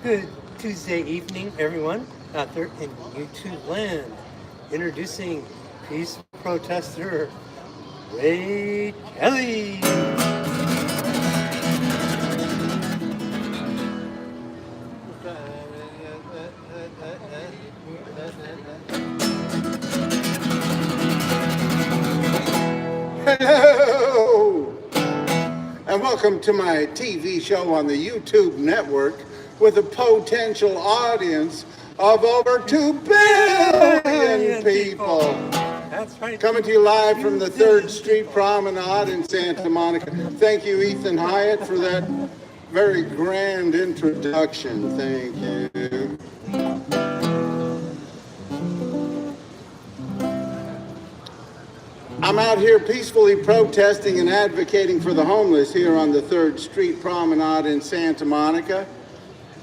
Good Tuesday evening, everyone, out there in YouTube land. Introducing peace protester Ray Kelley. Hello, and welcome to my TV show on the YouTube network with a potential audience of over 2 billion people. That's right. Coming to you live from the 3rd Street Promenade in Santa Monica. Thank you, Ethan Hiatt, for that very grand introduction. Thank you. I'm out here peacefully protesting and advocating for the homeless here on the 3rd Street Promenade in Santa Monica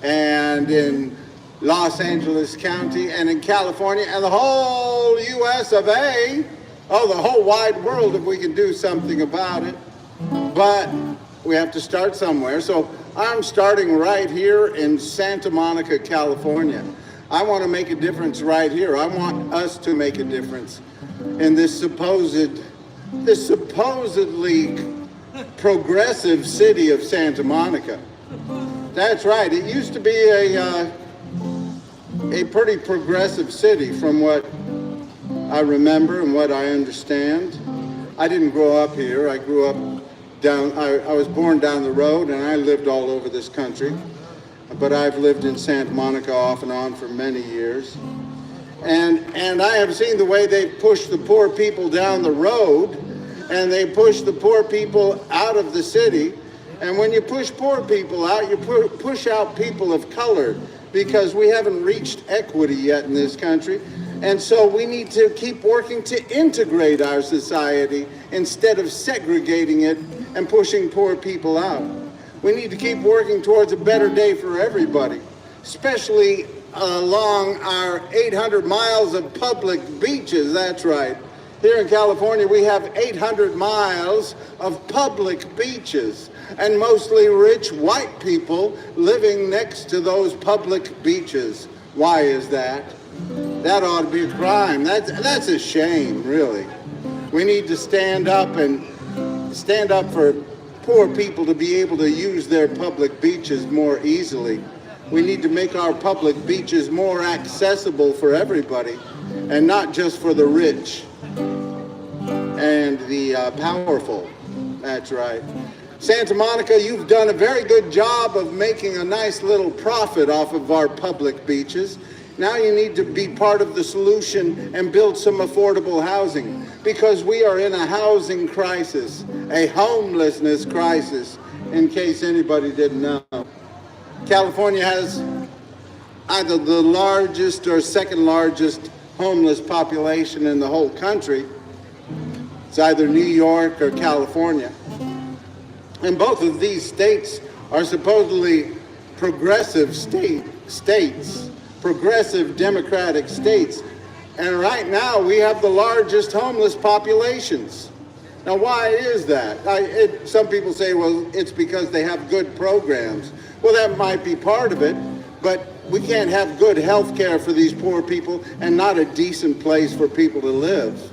and in Los Angeles County and in California and the whole US of A. Oh, the whole wide world if we can do something about it. But we have to start somewhere. So I'm starting right here in Santa Monica, California. I want to make a difference right here. I want us to make a difference in this supposedly progressive city of Santa Monica. That's right. It used to be a pretty progressive city from what I remember and what I understand. I didn't grow up here. I grew up I was born down the road and I lived all over this country. But I've lived in Santa Monica off and on for many years. And I have seen the way they push the poor people down the road and they push the poor people out of the city. And when you push poor people out, you push out people of color because we haven't reached equity yet in this country. And so we need to keep working to integrate our society instead of segregating it and pushing poor people out. We need to keep working towards a better day for everybody, especially along our 800 miles of public beaches. That's right. Here in California, we have 800 miles of public beaches, and mostly rich white people living next to those public beaches. Why is that? That ought to be a crime. That's a shame, really. We need to stand up for poor people to be able to use their public beaches more easily. We need to make our public beaches more accessible for everybody and not just for the rich and the powerful. That's right. Santa Monica, you've done a very good job of making a nice little profit off of our public beaches. Now you need to be part of the solution and build some affordable housing because we are in a housing crisis, a homelessness crisis, in case anybody didn't know. California has either the largest or second largest homeless population in the whole country. It's either New York or California. And both of these states are supposedly progressive states, progressive democratic states. And right now we have the largest homeless populations. Now, why is that? Some people say, well, it's because they have good programs. Well, that might be part of it, but we can't have good health care for these poor people and not a decent place for people to live.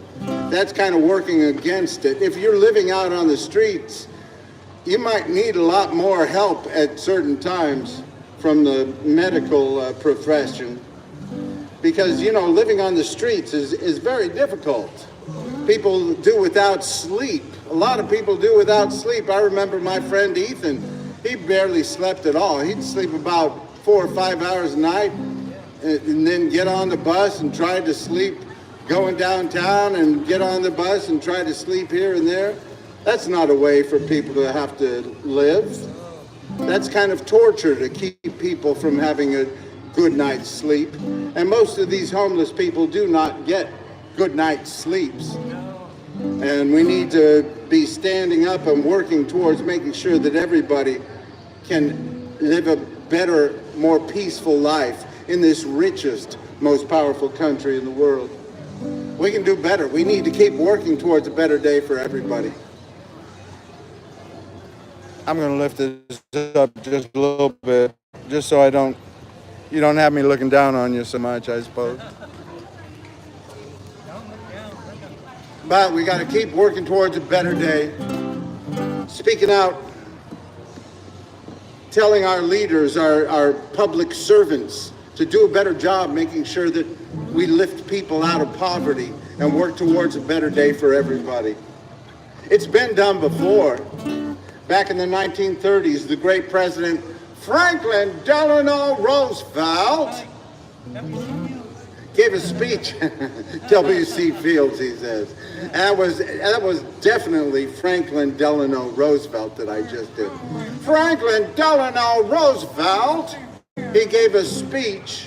That's kind of working against it. If you're living out on the streets, you might need a lot more help at certain times from the medical profession because, you know, living on the streets is very difficult. People do without sleep. A lot of people do without sleep. I remember my friend Ethan. He barely slept at all. He'd sleep about 4 or 5 hours a night and then get on the bus and try to sleep going downtown and get on the bus and try to sleep here and there. That's not a way for people to have to live. That's kind of torture to keep people from having a good night's sleep. And most of these homeless people do not get good night's sleeps. And we need to be standing up and working towards making sure that everybody can live a better, more peaceful life in this richest, most powerful country in the world. We can do better. We need to keep working towards a better day for everybody. I'm going to lift this up just a little bit, just so you don't have me looking down on you so much, I suppose. But we got to keep working towards a better day. Speaking out, telling our leaders, our public servants, to do a better job making sure that we lift people out of poverty and work towards a better day for everybody. It's been done before. Back in the 1930s, the great President Franklin Delano Roosevelt gave a speech. W.C. Fields, he says. And that was definitely Franklin Delano Roosevelt that I just did. Franklin Delano Roosevelt, he gave a speech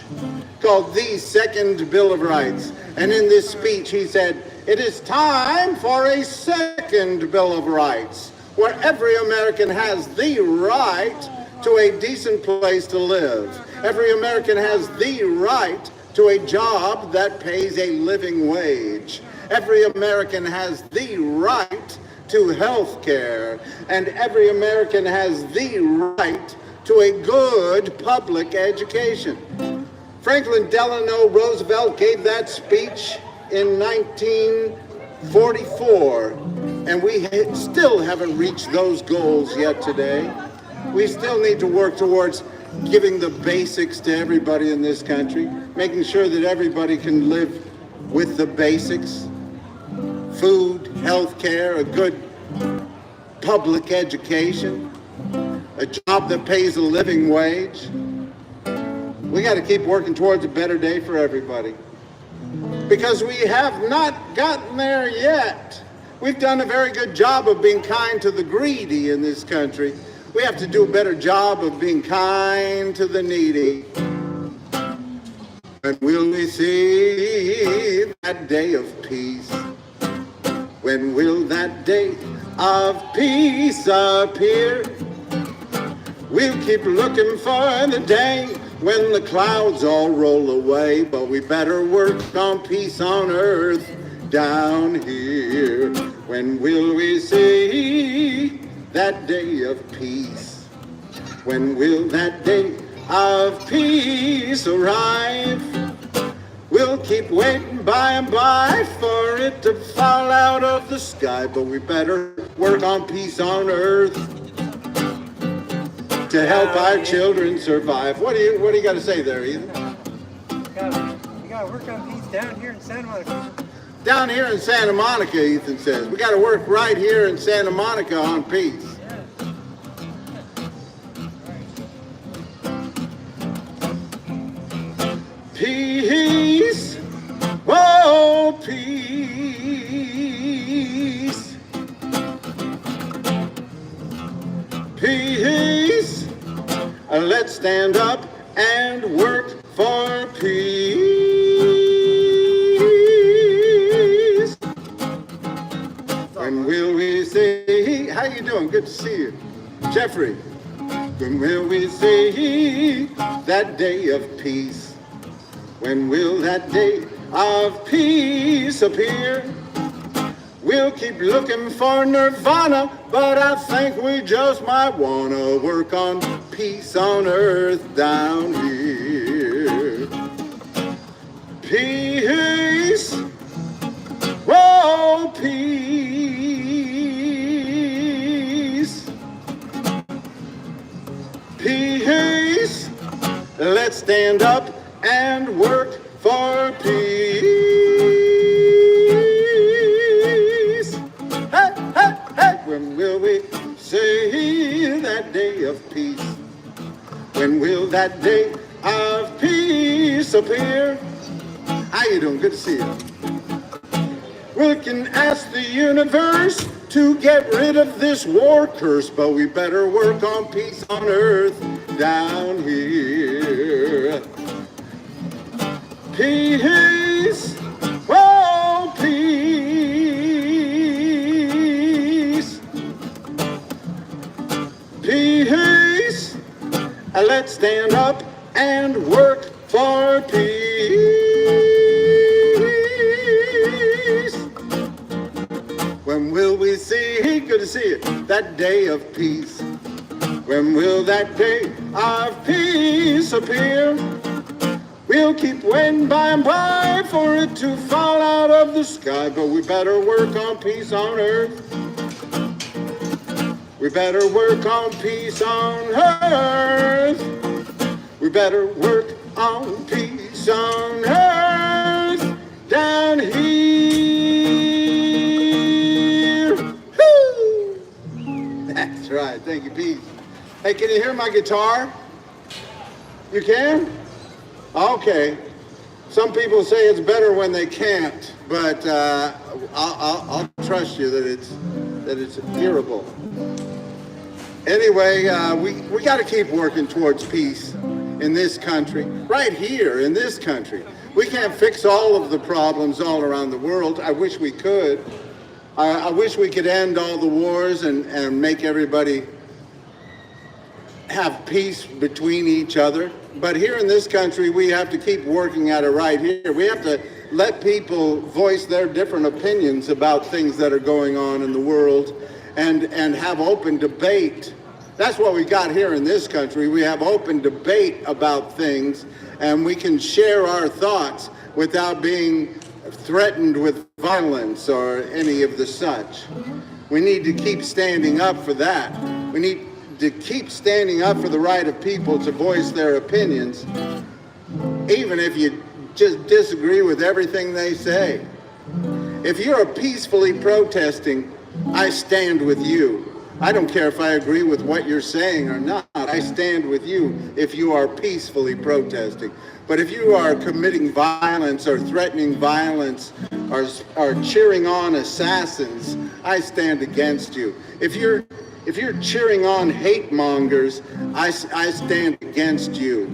called the Second Bill of Rights. And in this speech, he said, "It is time for a second Bill of Rights, where every American has the right to a decent place to live. Every American has the right to a job that pays a living wage. Every American has the right to health care, and every American has the right to a good public education." Franklin Delano Roosevelt gave that speech in 1944, and we still haven't reached those goals yet today. We still need to work towards giving the basics to everybody in this country, making sure that everybody can live with the basics: food, health care, a good public education, a job that pays a living wage. We got to keep working towards a better day for everybody, because we have not gotten there yet. We've done a very good job of being kind to the greedy in this country. We have to do a better job of being kind to the needy. When will we see that day of peace? When will that day of peace appear? We'll keep looking for the day when the clouds all roll away, but we better work on peace on earth down here. When will we see that day of peace? When will that day of peace arrive? We'll keep waiting by and by for it to fall out of the sky, but we better work on peace on earth to help our children survive. What do you got to say there, Ethan? You gotta work on peace down here in Santa Monica. Down here in Santa Monica, Ethan says. We got to work right here in Santa Monica on peace. Peace, oh peace, peace, let's stand up and work for peace. When will we see, how you doing? Good to see you. Jeffrey, when will we see that day of peace? When will that day of peace appear? We'll keep looking for nirvana, but I think we just might want to work on peace on earth down here. Peace, oh peace, peace, let's stand up and work for peace. Hey, hey, hey. When will we see that day of peace? When will that day of peace appear? How you doing? Good to see you. We can ask the universe to get rid of this war curse, but we better work on peace on earth down here. Peace, oh peace, peace, let's stand up and work for peace. When will we see, good to see you, that day of peace? When will that day of peace appear? We'll keep waiting by and by for it to fall out of the sky, but we better work on peace on earth. We better work on peace on earth. We better work on peace on earth down here. Woo! That's right. Thank you, Pete. Hey, can you hear my guitar? You can? Okay. Some people say it's better when they can't, but I'll trust you that it's hearable. Anyway, we got to keep working towards peace in this country, right here in this country. We can't fix all of the problems all around the world. I wish we could. I wish we could end all the wars and make everybody have peace between each other. But here in this country, we have to keep working at it right here. We have to let people voice their different opinions about things that are going on in the world and have open debate. That's what we got here in this country. We have open debate about things, and we can share our thoughts without being threatened with violence or any of the such. We need to keep standing up for that. We need to keep standing up for the right of people to voice their opinions, even if you just disagree with everything they say. If you're peacefully protesting, I stand with you. I don't care if I agree with what you're saying or not. I stand with you if you are peacefully protesting. But if you are committing violence or threatening violence or cheering on assassins, I stand against you. If you're cheering on hate mongers, I stand against you.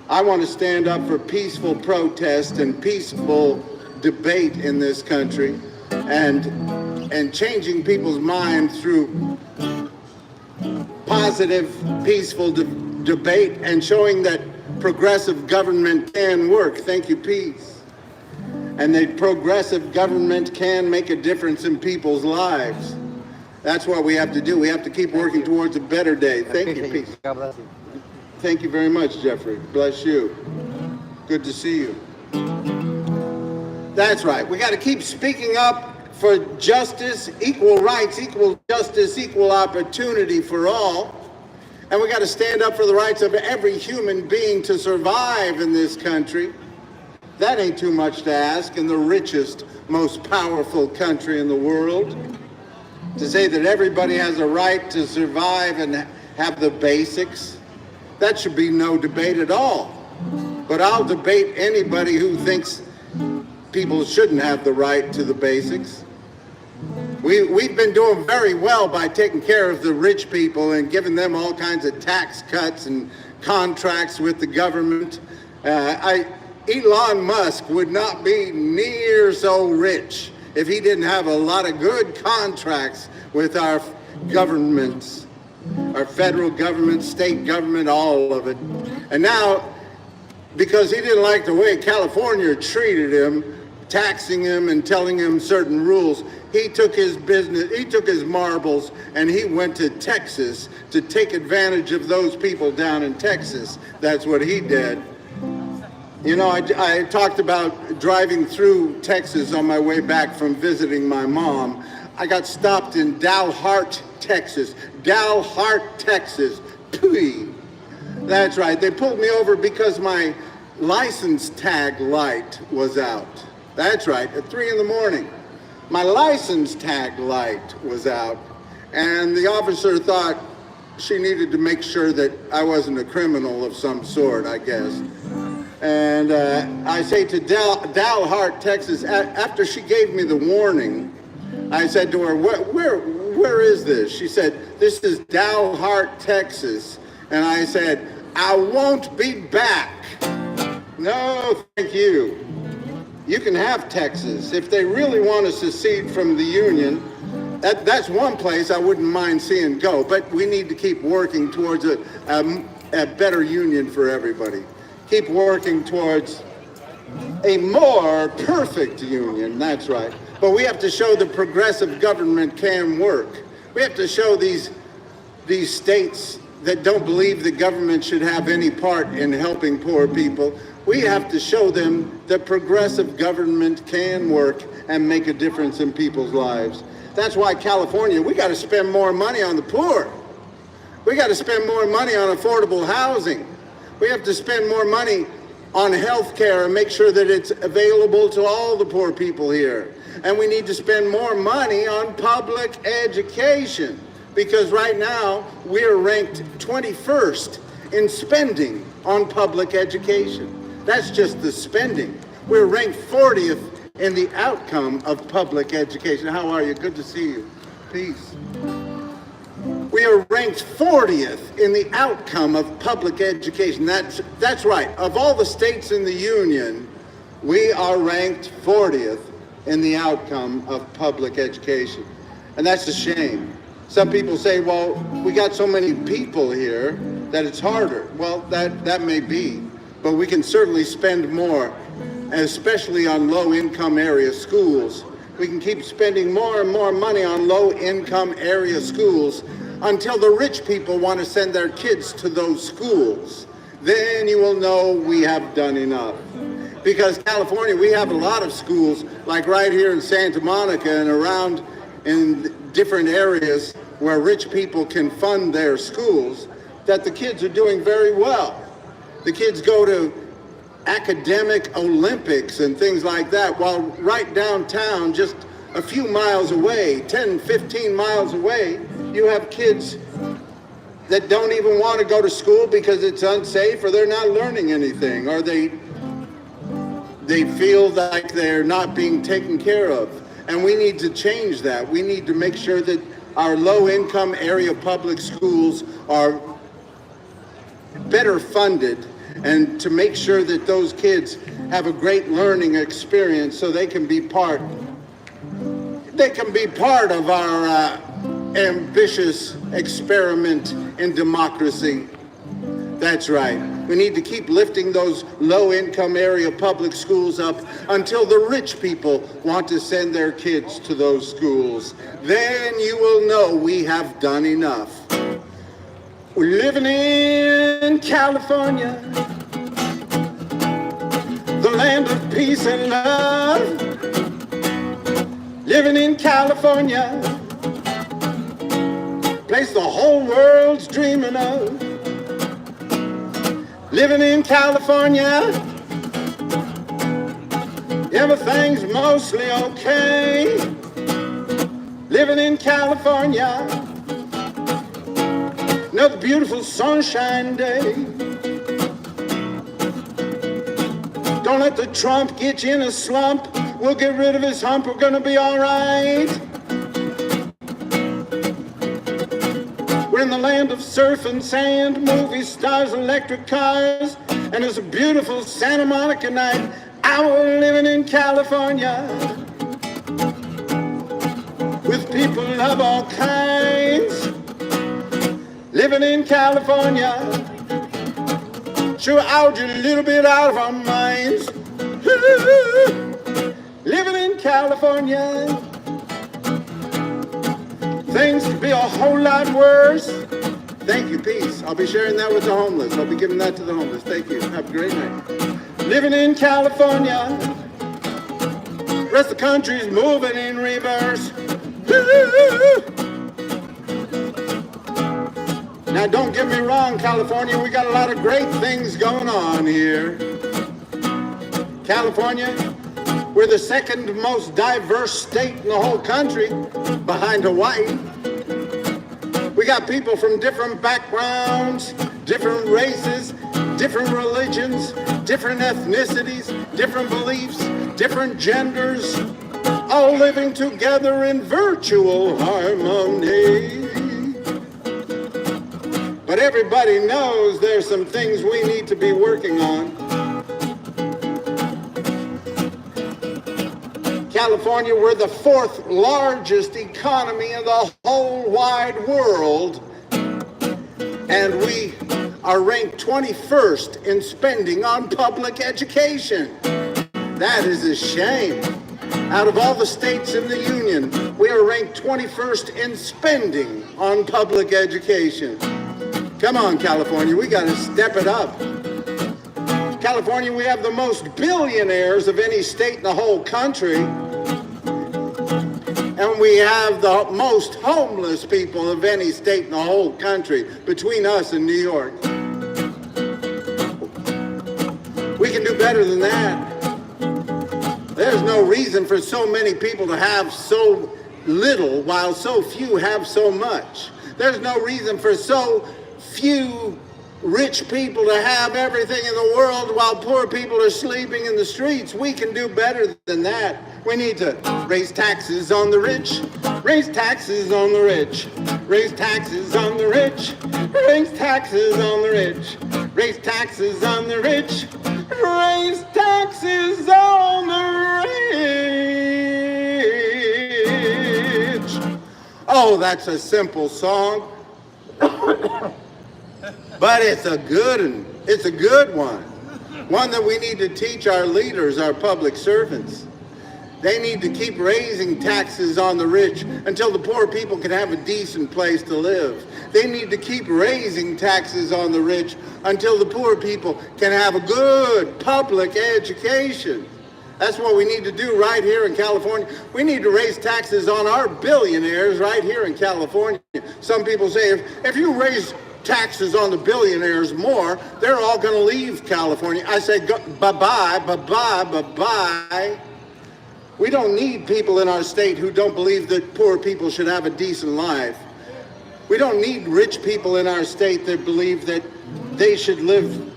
I want to stand up for peaceful protest and peaceful debate in this country, and changing people's minds through positive, peaceful debate and showing that progressive government can work. Thank you, peace. And that progressive government can make a difference in people's lives. That's what we have to do. We have to keep working towards a better day. Thank you, peace. God bless you. Thank you very much, Jeffrey. Bless you. Good to see you. That's right. We got to keep speaking up for justice, equal rights, equal justice, equal opportunity for all. And we got to stand up for the rights of every human being to survive in this country. That ain't too much to ask in the richest, most powerful country in the world. To say that everybody has a right to survive and have the basics, that should be no debate at all. But I'll debate anybody who thinks people shouldn't have the right to the basics. We've been doing very well by taking care of the rich people and giving them all kinds of tax cuts and contracts with the government. Elon Musk would not be near so rich if he didn't have a lot of good contracts with our governments, our federal government, state government, all of it. And now, because he didn't like the way California treated him, taxing him and telling him certain rules, he took his business, he took his marbles, and he went to Texas to take advantage of those people down in Texas. That's what he did. You know, I talked about driving through Texas on my way back from visiting my mom. I got stopped in Dalhart, Texas. Dalhart, Texas. Pooey. That's right. They pulled me over because my license tag light was out. That's right. At 3 in the morning. My license tag light was out. And the officer thought she needed to make sure that I wasn't a criminal of some sort, I guess. And I say to Dalhart, Texas, after she gave me the warning, I said to her, where is this? She said, this is Dalhart, Texas. And I said, I won't be back. No, thank you. You can have Texas. If they really want to secede from the Union, that's one place I wouldn't mind seeing go. But we need to keep working towards a better union for everybody. Keep working towards a more perfect union, that's right. But we have to show the progressive government can work. We have to show these states, that don't believe the government should have any part in helping poor people, we have to show them that progressive government can work and make a difference in people's lives. That's why California, we got to spend more money on the poor. We got to spend more money on affordable housing. We have to spend more money on health care and make sure that it's available to all the poor people here. And we need to spend more money on public education, because right now we're ranked 21st in spending on public education. That's just the spending. We're ranked 40th in the outcome of public education. How are you? Good to see you. Peace. We are ranked 40th in the outcome of public education. That's right. Of all the states in the union, we are ranked 40th in the outcome of public education. And that's a shame. Some people say, well, we got so many people here that it's harder. Well, that may be, but we can certainly spend more, especially on low-income area schools. We can keep spending more and more money on low-income area schools until the rich people want to send their kids to those schools. Then you will know we have done enough. Because California, we have a lot of schools, like right here in Santa Monica and around in different areas where rich people can fund their schools, that the kids are doing very well. The kids go to academic Olympics and things like that, while right downtown, just a few miles away, 10, 15 miles away, you have kids that don't even want to go to school because it's unsafe, or they're not learning anything, or they feel like they're not being taken care of. And we need to change that. We need to make sure that our low-income area public schools are better funded, and to make sure that those kids have a great learning experience so they can be part of our ambitious experiment in democracy. That's right. We need to keep lifting those low-income area public schools up until the rich people want to send their kids to those schools. Then you will know we have done enough. We're living in California, the land of peace and love. Living in California, place the whole world's dreaming of. Living in California, everything's mostly okay. Living in California, another beautiful sunshine day. Don't let the Trump get you in a slump. We'll get rid of his hump, we're gonna be all right. We're in the land of surf and sand, movie stars, electric cars, and it's a beautiful Santa Monica night. We're living in California, with people of all kinds. Living in California, sure out a little bit out of our minds. Living in California, things could be a whole lot worse. Thank you, peace. I'll be sharing that with the homeless. I'll be giving that to the homeless. Thank you. Have a great night. Living in California, rest of the country's moving in reverse. Now, don't get me wrong, California, we got a lot of great things going on here. California, we're the second most diverse state in the whole country, behind Hawaii. We got people from different backgrounds, different races, different religions, different ethnicities, different beliefs, different genders, all living together in virtual harmony. But everybody knows there's some things we need to be working on. California, we're the fourth largest economy in the whole wide world, and we are ranked 21st in spending on public education. That is a shame. Out of all the states in the union, we are ranked 21st in spending on public education. Come on, California, we got to step it up. California, we have the most billionaires of any state in the whole country. And we have the most homeless people of any state in the whole country between us and New York. We can do better than that. There's no reason for so many people to have so little while so few have so much. There's no reason for so few rich people to have everything in the world while poor people are sleeping in the streets. We can do better than that. We need to raise taxes on the rich, raise taxes on the rich, raise taxes on the rich, raise taxes on the rich, raise taxes on the rich, raise taxes on the rich. Oh, that's a simple song. But it's a good one. One that we need to teach our leaders, our public servants. They need to keep raising taxes on the rich until the poor people can have a decent place to live. They need to keep raising taxes on the rich until the poor people can have a good public education. That's what we need to do right here in California. We need to raise taxes on our billionaires right here in California. Some people say if you raise taxes on the billionaires more, they're all going to leave California. I say bye-bye, bye-bye, bye-bye. We don't need people in our state who don't believe that poor people should have a decent life. We don't need rich people in our state that believe that they should live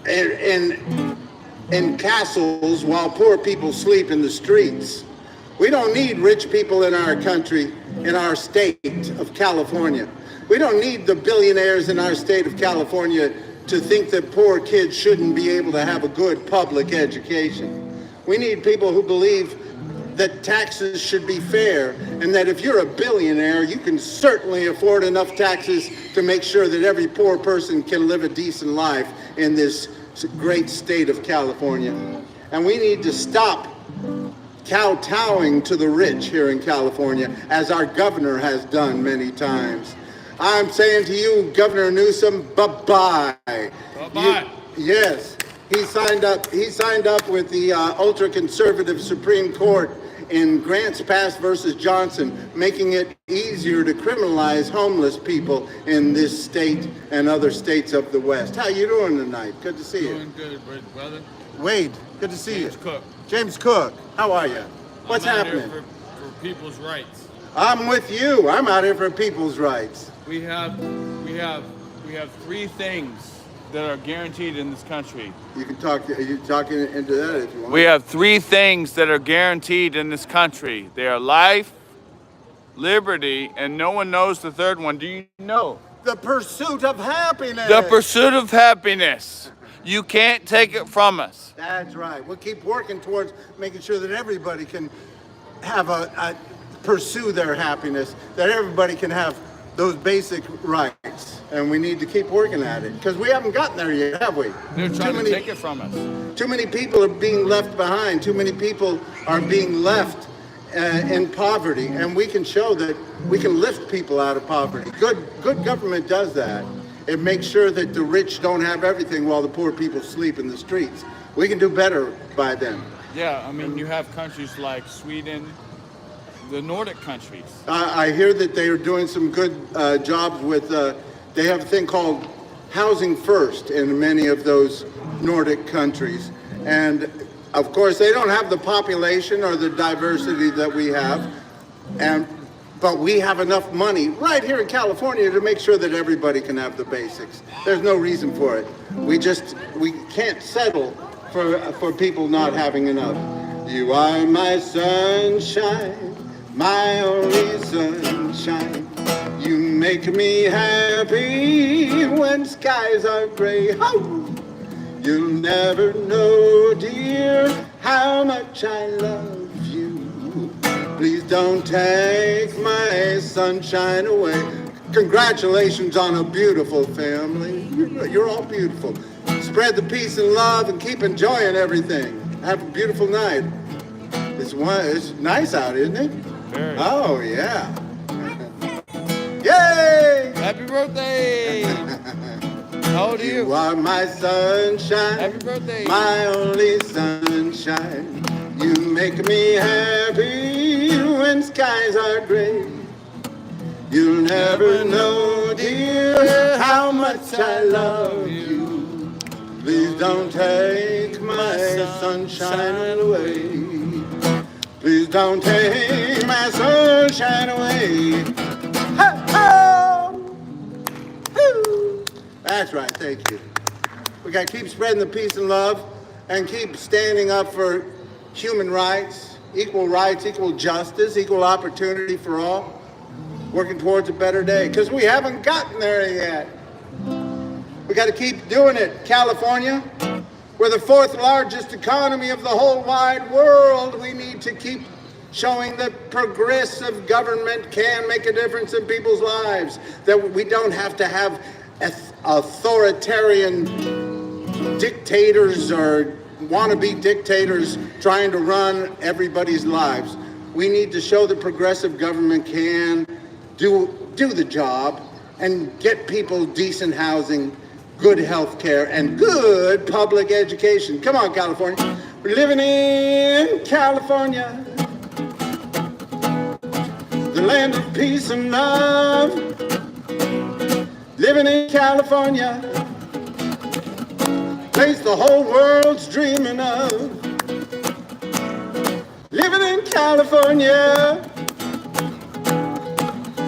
in castles while poor people sleep in the streets. We don't need rich people in our country, in our state of California. We don't need the billionaires in our state of California to think that poor kids shouldn't be able to have a good public education. We need people who believe that taxes should be fair and that if you're a billionaire, you can certainly afford enough taxes to make sure that every poor person can live a decent life in this great state of California. And we need to stop kowtowing to the rich here in California, as our governor has done many times. I'm saying to you, Governor Newsom, bye-bye. Bye-bye. Yes, he signed up with the ultra-conservative Supreme Court in Grants Pass versus Johnson, making it easier to criminalize homeless people in this state and other states of the West. How you doing tonight? Good to see you. Doing good, brother. Wade, good to see you. James Cook. James Cook, how are you? What's happening? For people's rights. I'm with you. I'm out here for people's rights. We have three things that are guaranteed in this country. You can talk. You're talking into that if you want. We have three things that are guaranteed in this country. They are life, liberty, and no one knows the third one. Do you know? The pursuit of happiness. The pursuit of happiness. You can't take it from us. That's right. We'll keep working towards making sure that everybody can have pursue their happiness, that everybody can have those basic rights. And we need to keep working at it because we haven't gotten there yet, have we? They're trying to take it from us. Too many people are being left behind. Too many people are being left in poverty. And we can show that we can lift people out of poverty. Good government does that. It makes sure that the rich don't have everything while the poor people sleep in the streets. We can do better by them. Yeah, I mean, you have countries like Sweden, the Nordic countries. I hear that they are doing some good jobs with, they have a thing called Housing First in many of those Nordic countries. And of course, they don't have the population or the diversity that we have. But we have enough money right here in California to make sure that everybody can have the basics. There's no reason for it. We can't settle for people not having enough. You are my sunshine, my only sunshine. You make me happy when skies are gray. Oh, you'll never know, dear, how much I love you. Please don't take my sunshine away. Congratulations on a beautiful family. You're all beautiful. Spread the peace and love and keep enjoying everything. Have a beautiful night. It's nice out, isn't it? Very. Oh, yeah. Yay! Happy birthday! How old are you? You are my sunshine. Happy birthday! My only sunshine. You make me happy when skies are gray. You'll never know, dear, how much I love you. Please don't take my sunshine away. Please don't take my sunshine away. Ho-ho! Woo! That's right, thank you. We got to keep spreading the peace and love and keep standing up for human rights, equal justice, equal opportunity for all, working towards a better day, because we haven't gotten there yet. We got to keep doing it. California, we're the 4th largest economy of the whole wide world. We need to keep showing that progressive government can make a difference in people's lives, that we don't have to have authoritarian dictators or wannabe dictators trying to run everybody's lives. We need to show that progressive government can do the job and get people decent housing, good health care, and good public education. Come on, California. We're living in California, the land of peace and love. Living in California, place the whole world's dreaming of. Living in California,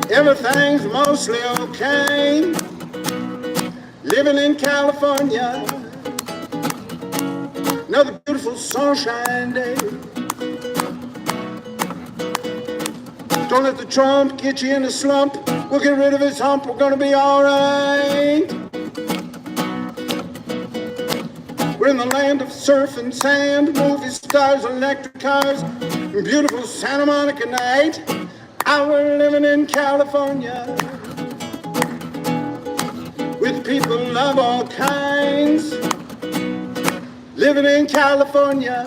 everything's mostly okay. Living in California, another beautiful sunshine day. Don't let the Trump get you in a slump. We'll get rid of his hump. We're gonna be all right. We're in the land of surf and sand, movie stars, electric cars, and beautiful Santa Monica night. We're living in California with people of all kinds. Living in California,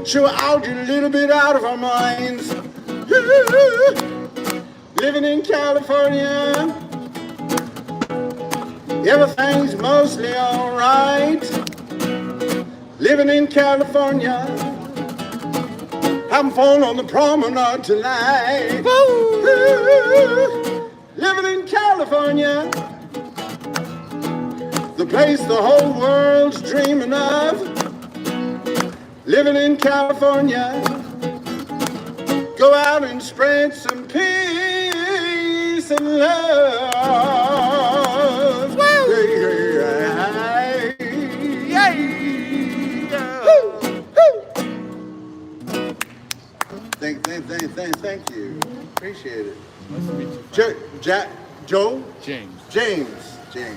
sure out a little bit out of our minds. Living in California, everything's mostly all right. Living in California, having fun on the promenade tonight. Living in California, the place the whole world's dreaming of. Living in California, go out and spread some peace and love. Thank you. Appreciate it. Nice to meet you. Joe? James. James. Joe?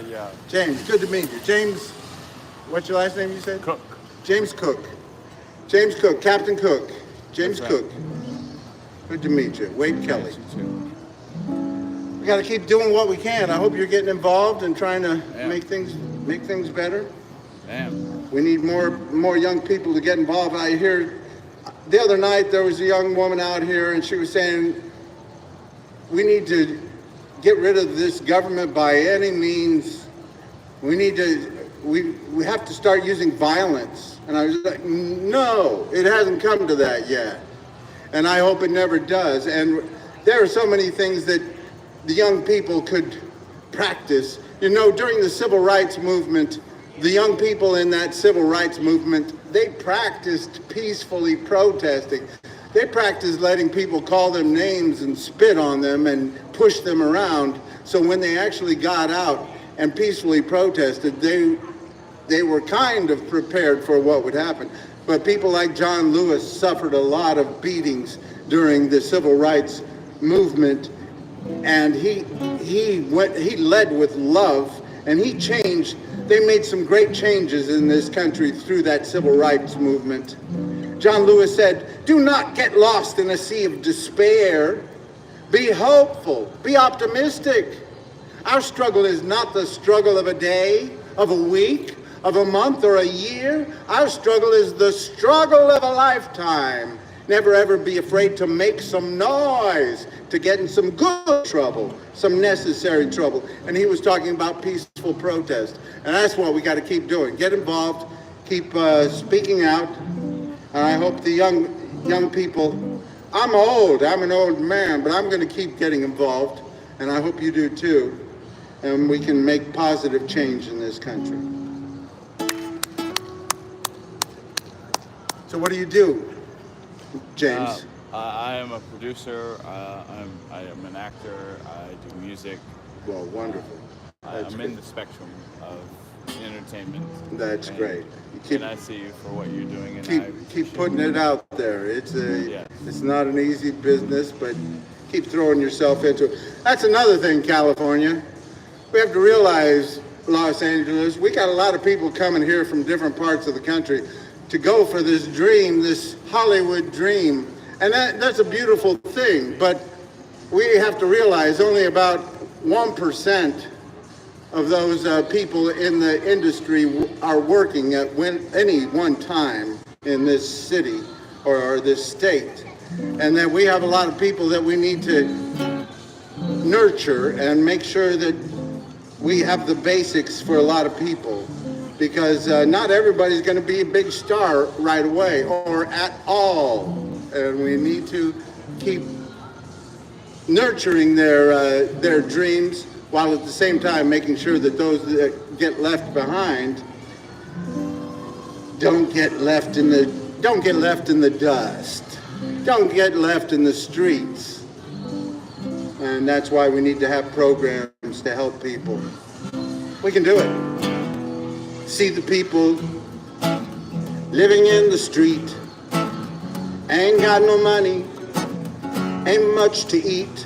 Yeah. James, good to meet you. James, what's your last name you said? Cook. James Cook. James Cook, Captain Cook. James That's right. Cook. Good to meet you. Wade Kelley. You too. We got to keep doing what we can. I hope you're getting involved and trying to Yeah. make things better. Damn. We need more young people to get involved. I hear the other night there was a young woman out here and she was saying we need to get rid of this government by any means. We have to start using violence. And I was like, no, it hasn't come to that yet. And I hope it never does. And there are so many things that the young people could practice. You know, during the civil rights movement, the young people in that civil rights movement, they practiced peacefully protesting. They practiced letting people call them names and spit on them and push them around. So when they actually got out and peacefully protested, they were kind of prepared for what would happen. But people like John Lewis suffered a lot of beatings during the civil rights movement, and he led with love, and he changed. They made some great changes in this country through that civil rights movement. John Lewis said, "Do not get lost in a sea of despair. Be hopeful, be optimistic. Our struggle is not the struggle of a day, of a week, of a month, or a year. Our struggle is the struggle of a lifetime. Never ever be afraid to make some noise, to get in some good trouble, some necessary trouble. And he was talking about peaceful protest. And that's what we got to keep doing. Get involved, keep speaking out. And I hope the young people, I'm old, I'm an old man, but I'm going to keep getting involved. And I hope you do too. And we can make positive change in this country. So what do you do, James? I am a producer. I am an actor. I do music. Well, wonderful. I'm in the spectrum of entertainment. That's great. And I see you for what you're doing. And keep putting it out there. It's not an easy business, but keep throwing yourself into it. That's another thing, California. We have to realize, Los Angeles, we got a lot of people coming here from different parts of the country to go for this dream, this Hollywood dream. And that's a beautiful thing, but we have to realize only about 1% of those people in the industry are working at any one time in this city or this state. And that we have a lot of people that we need to nurture and make sure that we have the basics for a lot of people. Because not everybody's going to be a big star right away or at all. And we need to keep nurturing their dreams while at the same time making sure that those that get left behind don't get left in the dust. Don't get left in the streets. And that's why we need to have programs to help people. We can do it. See the people living in the street, ain't got no money, ain't much to eat.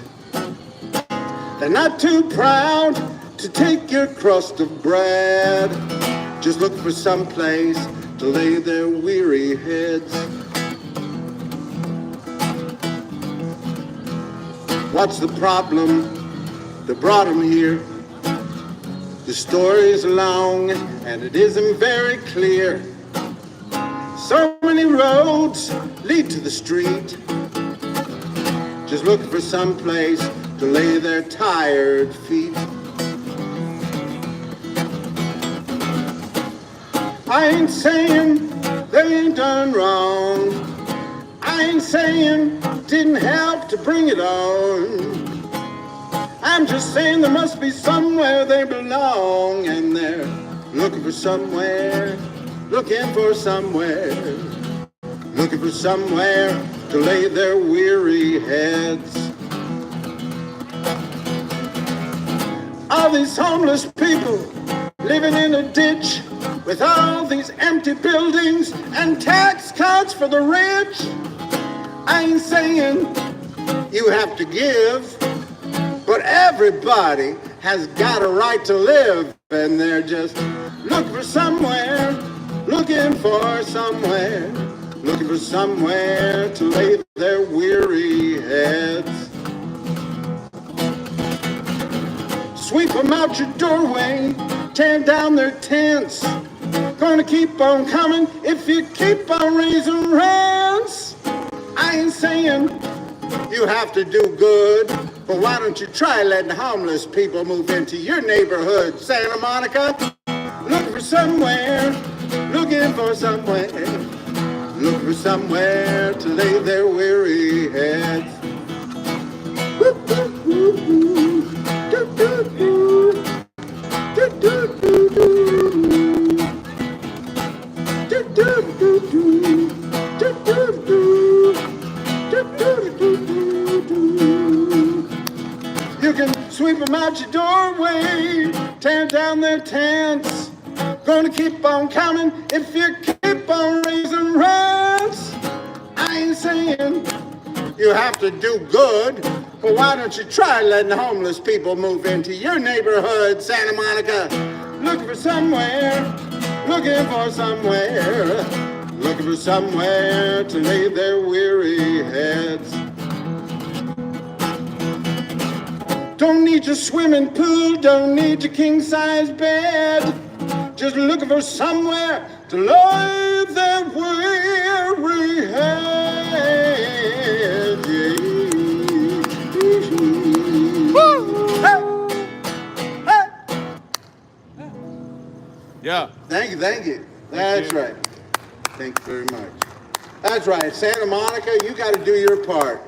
They're not too proud to take your crust of bread, just look for some place to lay their weary heads. What's the problem that brought them here? The story's long and it isn't very clear. So many roads lead to the street, just looking for some place to lay their tired feet. I ain't saying they ain't done wrong. I ain't saying didn't help to bring it on. I'm just saying there must be somewhere they belong, and they're looking for somewhere, looking for somewhere, looking for somewhere to lay their weary heads. All these homeless people living in a ditch with all these empty buildings and tax cuts for the rich. I ain't saying you have to give, but everybody has got a right to live, and they're just looking for somewhere, looking for somewhere, looking for somewhere to lay their weary heads. Sweep them out your doorway, tear down their tents. Gonna keep on coming if you keep on raising rents. I ain't saying you have to do good, but why don't you try letting homeless people move into your neighborhood, Santa Monica? Looking for somewhere, looking for somewhere, looking for somewhere to lay their weary heads. You can sweep them out your doorway, tear down their tents. Gonna keep on coming if you keep on raising rents. I ain't saying you have to do good, but why don't you try letting homeless people move into your neighborhood, Santa Monica? Looking for somewhere, looking for somewhere, looking for somewhere to lay their weary heads. Don't need your swimming pool, don't need your king-size bed. Just looking for somewhere to lay their weary heads. Yeah. Thank you. That's right. Thank you very much. That's right. Santa Monica, you got to do your part.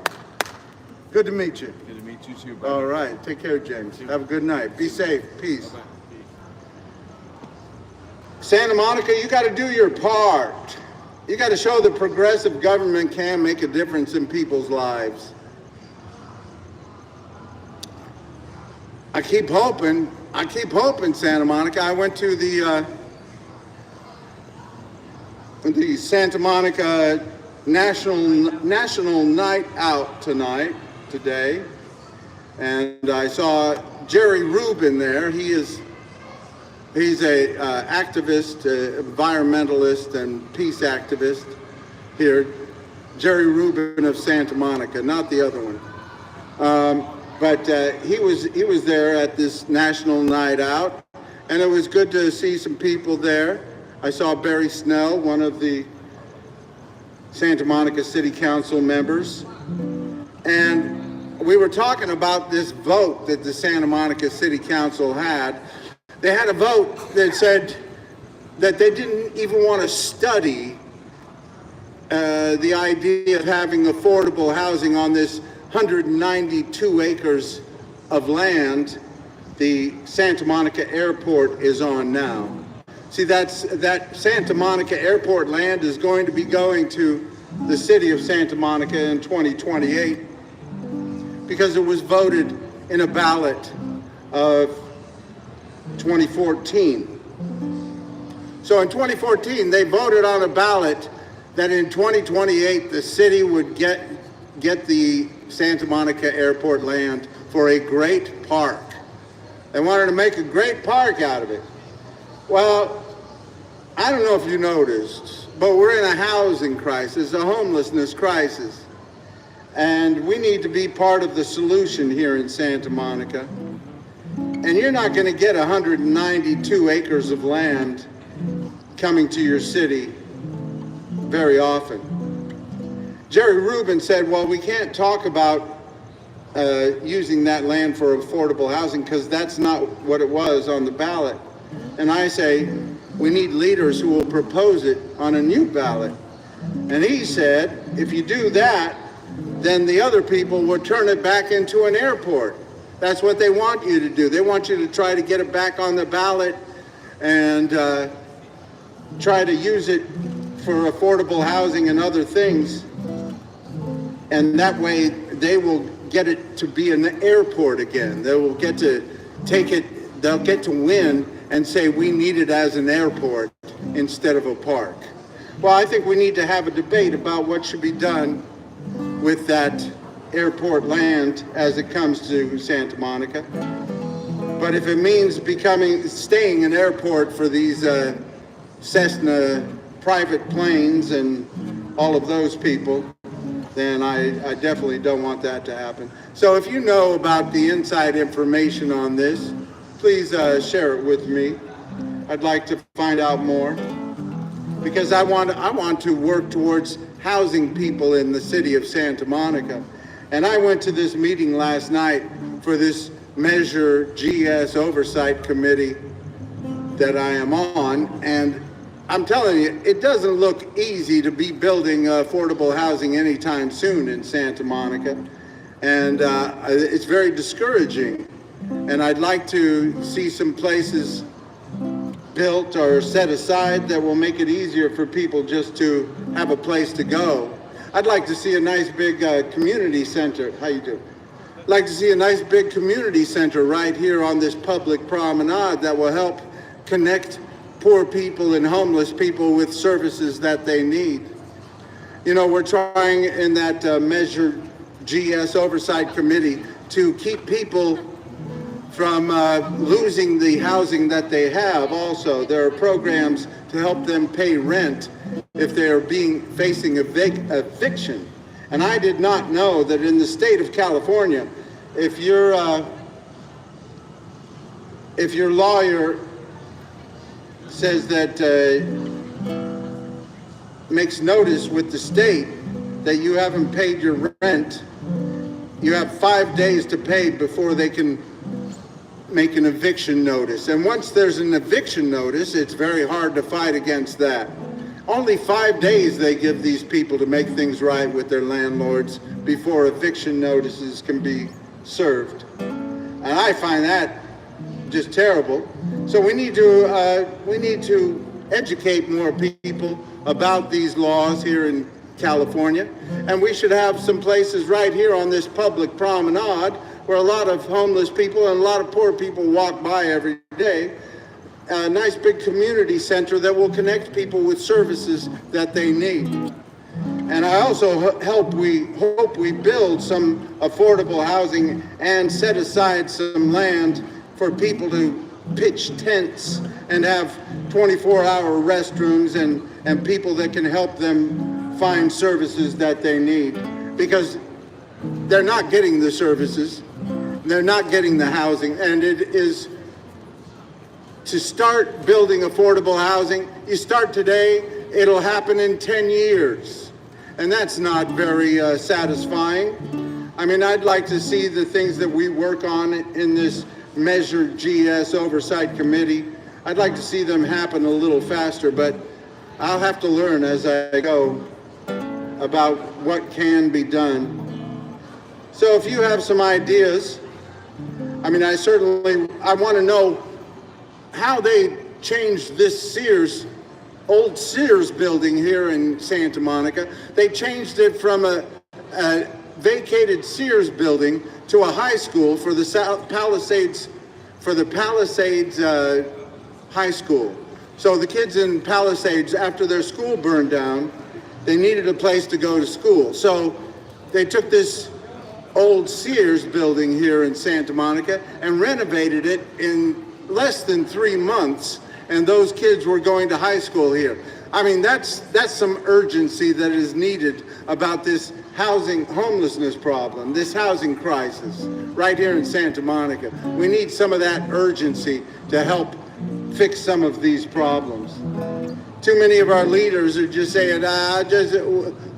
Good to meet you. Good to meet you too, buddy. All right. Take care, James. Have a good night. Be safe. Peace. Bye-bye. Santa Monica, you got to do your part. You got to show that progressive government can make a difference in people's lives. I keep hoping, Santa Monica. I went to the Santa Monica National Night Out today, and I saw Jerry Rubin there. He's a activist, environmentalist, and peace activist here. Jerry Rubin of Santa Monica, not the other one. But he was there at this National Night Out, and it was good to see some people there. I saw Barry Snell, one of the Santa Monica City Council members, and we were talking about this vote that the Santa Monica City Council had. They had a vote that said that they didn't even want to study the idea of having affordable housing on this 192 acres of land the Santa Monica Airport is on now. See, that Santa Monica Airport land is going to be going to the city of Santa Monica in 2028 because it was voted in a ballot of 2014. So in 2014, they voted on a ballot that in 2028, the city would get the Santa Monica Airport land for a great park. They wanted to make a great park out of it. Well, I don't know if you noticed, but we're in a housing crisis, a homelessness crisis. And we need to be part of the solution here in Santa Monica. And you're not going to get 192 acres of land coming to your city very often. Jerry Rubin said, well, we can't talk about using that land for affordable housing because that's not what it was on the ballot. And I say, we need leaders who will propose it on a new ballot. And he said, if you do that, then the other people will turn it back into an airport. That's what they want you to do. They want you to try to get it back on the ballot and try to use it for affordable housing and other things. And that way they will get it to be an airport again. They will get to take it, they'll get to win and say we need it as an airport instead of a park. Well, I think we need to have a debate about what should be done with that airport land as it comes to Santa Monica. But if it means staying an airport for these Cessna private planes and all of those people, then I definitely don't want that to happen. So if you know about the inside information on this, please share it with me. I'd like to find out more because I want to work towards housing people in the city of Santa Monica. And I went to this meeting last night for this Measure GS Oversight Committee that I am on, and I'm telling you, it doesn't look easy to be building affordable housing anytime soon in Santa Monica, and it's very discouraging. And I'd like to see some places built or set aside that will make it easier for people just to have a place to go. I'd like to see a nice big community center. How you doing? I'd like to see a nice big community center right here on this public promenade that will help connect poor people and homeless people with services that they need. You know, we're trying in that Measure GS Oversight Committee to keep people from losing the housing that they have. Also, there are programs to help them pay rent if they are facing eviction. And I did not know that in the state of California, if your lawyer says that makes notice with the state that you haven't paid your rent, you have 5 days to pay before they can make an eviction notice. And once there's an eviction notice, it's very hard to fight against that. Only 5 days they give these people to make things right with their landlords before eviction notices can be served. And I find that just terrible. So we need to educate more people about these laws here in California. And we should have some places right here on this public promenade where a lot of homeless people and a lot of poor people walk by every day. A nice big community center that will connect people with services that they need. And I also hope we build some affordable housing and set aside some land for people to pitch tents and have 24-hour restrooms and people that can help them find services that they need. Because they're not getting the services, they're not getting the housing, and it is to start building affordable housing. You start today, it'll happen in 10 years. And that's not very satisfying. I mean, I'd like to see the things that we work on in this Measure GS Oversight Committee. I'd like to see them happen a little faster, but I'll have to learn as I go about what can be done. So if you have some ideas, I mean, I want to know how they changed this old Sears building here in Santa Monica. They changed it from a vacated Sears building to a high school for the Palisades High School. So the kids in Palisades, after their school burned down, they needed a place to go to school. So they took this old Sears building here in Santa Monica and renovated it in less than 3 months, and those kids were going to high school here. I mean, that's some urgency that is needed about this homelessness problem, this housing crisis right here in Santa Monica. We need some of that urgency to help fix some of these problems. Too many of our leaders are just saying,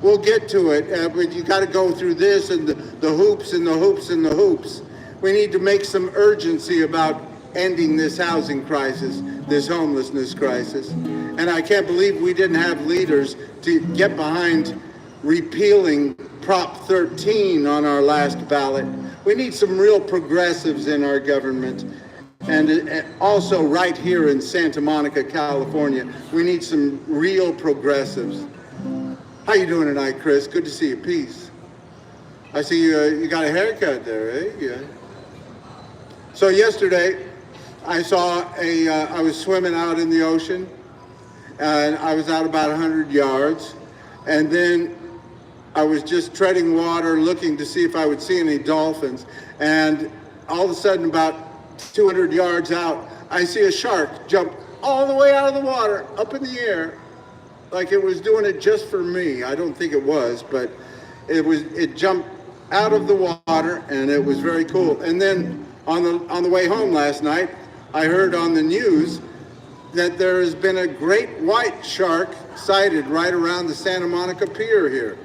we'll get to it, but you got to go through this and the hoops and the hoops and the hoops. We need to make some urgency about ending this housing crisis, this homelessness crisis. And I can't believe we didn't have leaders to get behind repealing Prop 13 on our last ballot. We need some real progressives in our government. And also right here in Santa Monica, California, we need some real progressives. How you doing tonight, Chris? Good to see you. Peace. I see you got a haircut there, eh? Yeah. So yesterday, I was swimming out in the ocean, and I was out about 100 yards, and then I was just treading water, looking to see if I would see any dolphins, and all of a sudden, about 200 yards out, I see a shark jump all the way out of the water, up in the air, like it was doing it just for me. I don't think it was, but it jumped out of the water, and it was very cool. And then on the way home last night, I heard on the news that there has been a great white shark sighted right around the Santa Monica Pier here.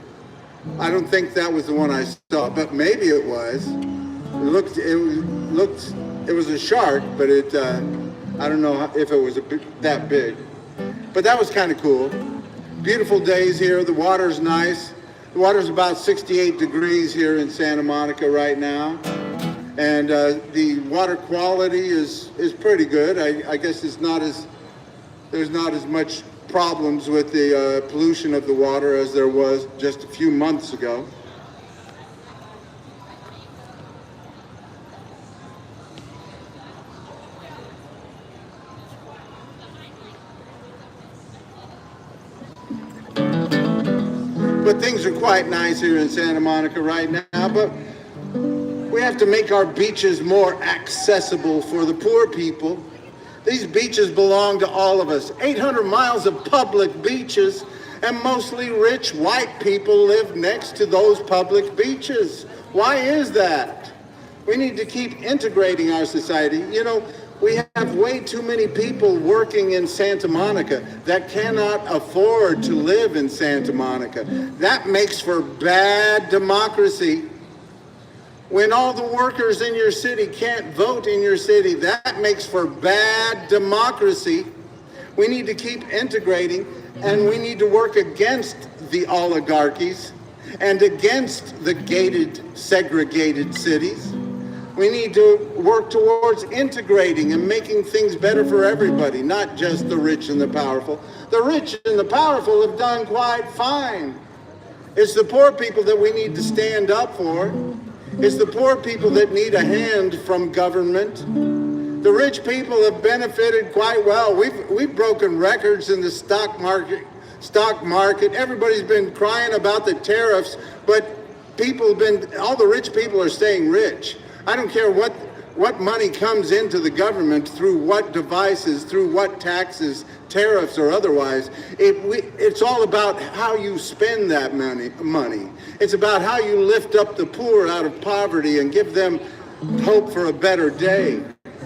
I don't think that was the one I saw, but maybe it was. It was a shark, but I don't know if it was that big. But that was kind of cool. Beautiful days here. The water's nice. The water's about 68 degrees here in Santa Monica right now. And the water quality is pretty good. I guess there's not as much problems with the pollution of the water as there was just a few months ago. But things are quite nice here in Santa Monica right now, but we have to make our beaches more accessible for the poor people. These beaches belong to all of us. 800 miles of public beaches, and mostly rich white people live next to those public beaches. Why is that? We need to keep integrating our society. You know, we have way too many people working in Santa Monica that cannot afford to live in Santa Monica. That makes for bad democracy. When all the workers in your city can't vote in your city, that makes for bad democracy. We need to keep integrating, and we need to work against the oligarchies and against the gated, segregated cities. We need to work towards integrating and making things better for everybody, not just the rich and the powerful. The rich and the powerful have done quite fine. It's the poor people that we need to stand up for. It's the poor people that need a hand from government. The rich people have benefited quite well. We've broken records in the stock market. Everybody's been crying about the tariffs, but all the rich people are staying rich. I don't care what money comes into the government through what devices, through what taxes, tariffs or otherwise. It's all about how you spend that money. It's about how you lift up the poor out of poverty and give them hope for a better day.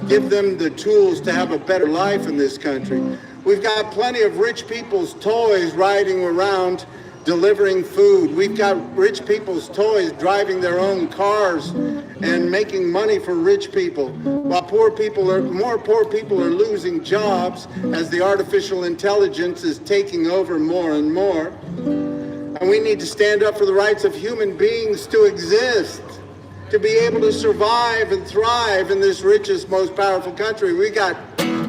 Give them the tools to have a better life in this country. We've got plenty of rich people's toys riding around delivering food. We've got rich people's toys driving their own cars and making money for rich people, while more poor people are losing jobs as the artificial intelligence is taking over more and more. And we need to stand up for the rights of human beings to exist, to be able to survive and thrive in this richest, most powerful country. We got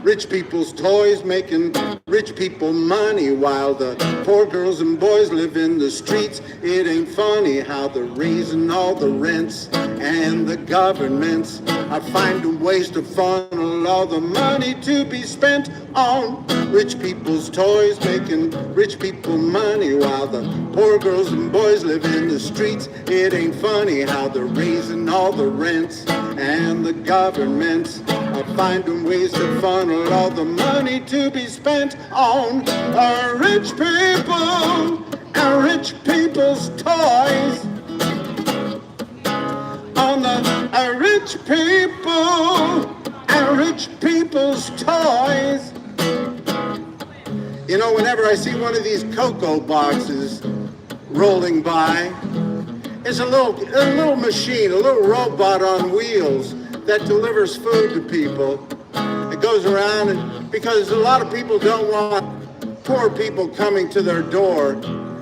rich people's toys making rich people money while the poor girls and boys live in the streets. It ain't funny how they're raising all the rents, and the governments are finding ways to funnel all the money to be spent on rich people's toys, making rich people money while the poor girls and boys live in the streets. It ain't funny how they're raising all the rents, and the governments are finding ways to funnel all the money to be spent on our rich people, our rich people's toys. On our rich people, our rich people's toys. You know, whenever I see one of these cocoa boxes rolling by, it's a little machine, a little robot on wheels that delivers food to people. It goes around, and because a lot of people don't want poor people coming to their door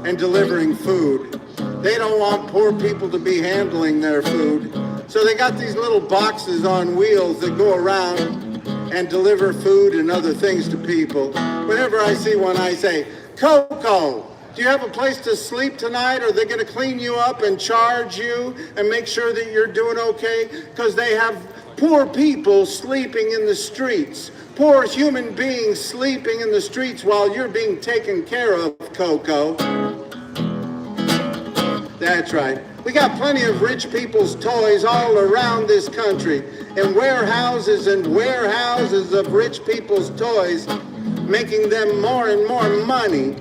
and delivering food. They don't want poor people to be handling their food. So they got these little boxes on wheels that go around and deliver food and other things to people. Whenever I see one, I say, Coco, do you have a place to sleep tonight? Are they going to clean you up and charge you and make sure that you're doing okay? Because they have poor people sleeping in the streets. Poor human beings sleeping in the streets while you're being taken care of, Coco. That's right. We got plenty of rich people's toys all around this country, and warehouses of rich people's toys, making them more and more money,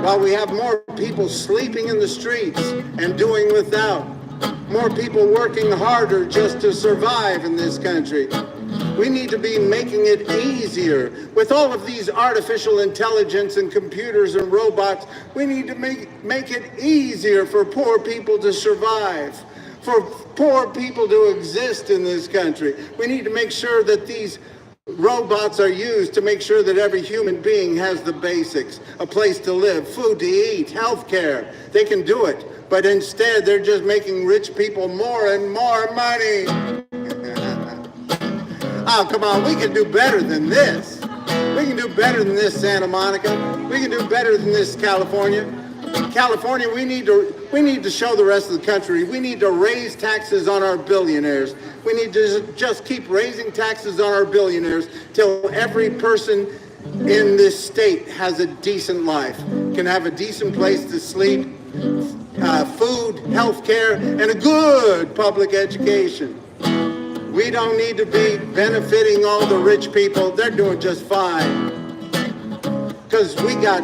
while we have more people sleeping in the streets and doing without. More people working harder just to survive in this country. We need to be making it easier. With all of these artificial intelligence and computers and robots, we need to make it easier for poor people to survive, for poor people to exist in this country. We need to make sure that these robots are used to make sure that every human being has the basics, a place to live, food to eat, health care. They can do it. But instead, they're just making rich people more and more money. Oh, come on, we can do better than this. We can do better than this, Santa Monica. We can do better than this, California. California, we need to show the rest of the country. We need to raise taxes on our billionaires. We need to just keep raising taxes on our billionaires till every person in this state has a decent life, can have a decent place to sleep, food, health care, and a good public education. We don't need to be benefiting all the rich people. They're doing just fine. Because we got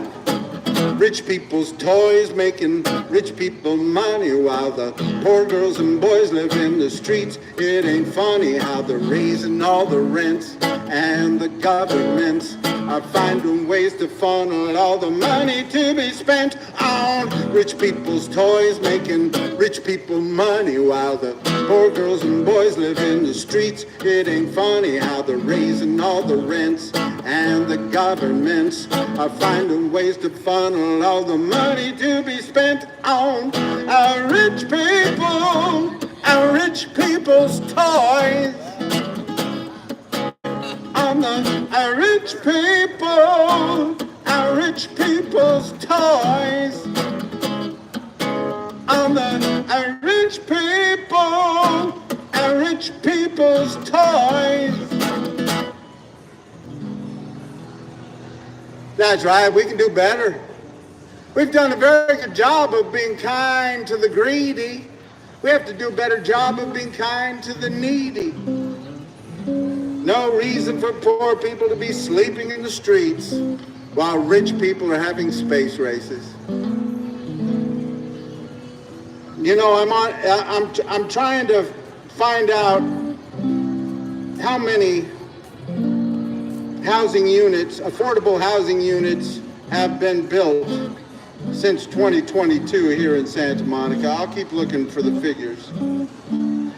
rich people's toys making rich people money while the poor girls and boys live in the streets. It ain't funny how they're raising all the rents, and the governments are finding ways to funnel all the money to be spent on rich people's toys, making rich people money while the poor girls and boys live in the streets. It ain't funny how they're raising all the rents, and the governments are finding ways to funnel all the money to be spent on our rich people, our rich people's toys. On our rich people, our rich people's toys. On our rich people, our rich people's toys. That's right, we can do better. We've done a very good job of being kind to the greedy. We have to do a better job of being kind to the needy. No reason for poor people to be sleeping in the streets while rich people are having space races. You know, I'm trying to find out how many housing units, affordable housing units, have been built since 2022 here in Santa Monica. I'll keep looking for the figures.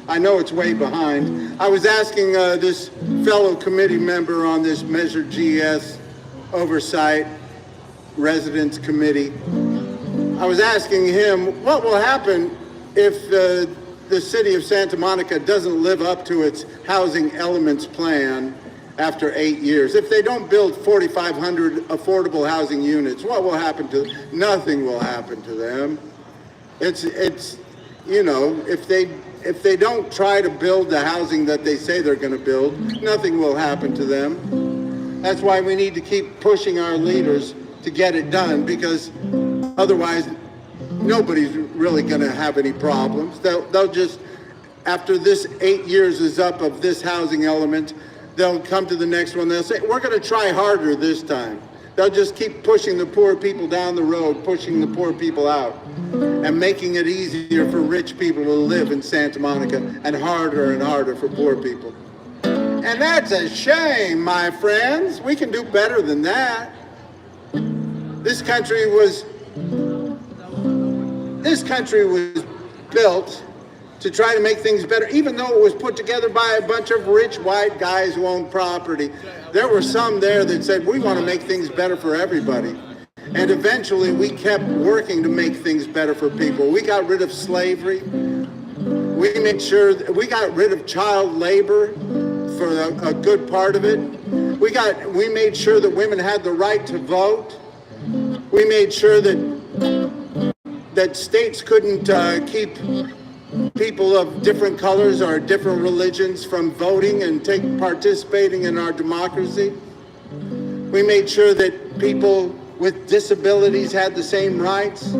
I know it's way behind. I was asking this fellow committee member on this Measure GS Oversight Residents Committee, I was asking him what will happen if the city of Santa Monica doesn't live up to its housing elements plan after 8 years. If they don't build 4,500 affordable housing units, what will happen to them? Nothing will happen to them. It's you know, if they don't try to build the housing that they say they're going to build, nothing will happen to them. That's why we need to keep pushing our leaders to get it done, because otherwise nobody's really going to have any problems. They'll just, after this 8 years is up of this housing element, they'll come to the next one. They'll say, we're going to try harder this time. They'll just keep pushing the poor people down the road, pushing the poor people out, and making it easier for rich people to live in Santa Monica and harder for poor people. And that's a shame, my friends. We can do better than that. This country was built to try to make things better, even though it was put together by a bunch of rich white guys who owned property. There were some there that said, we want to make things better for everybody. And eventually we kept working to make things better for people. We got rid of slavery. We made sure that we got rid of child labor for a good part of it. We made sure that women had the right to vote. We made sure that states couldn't keep people of different colors or different religions from voting and participating in our democracy. We made sure that people with disabilities had the same rights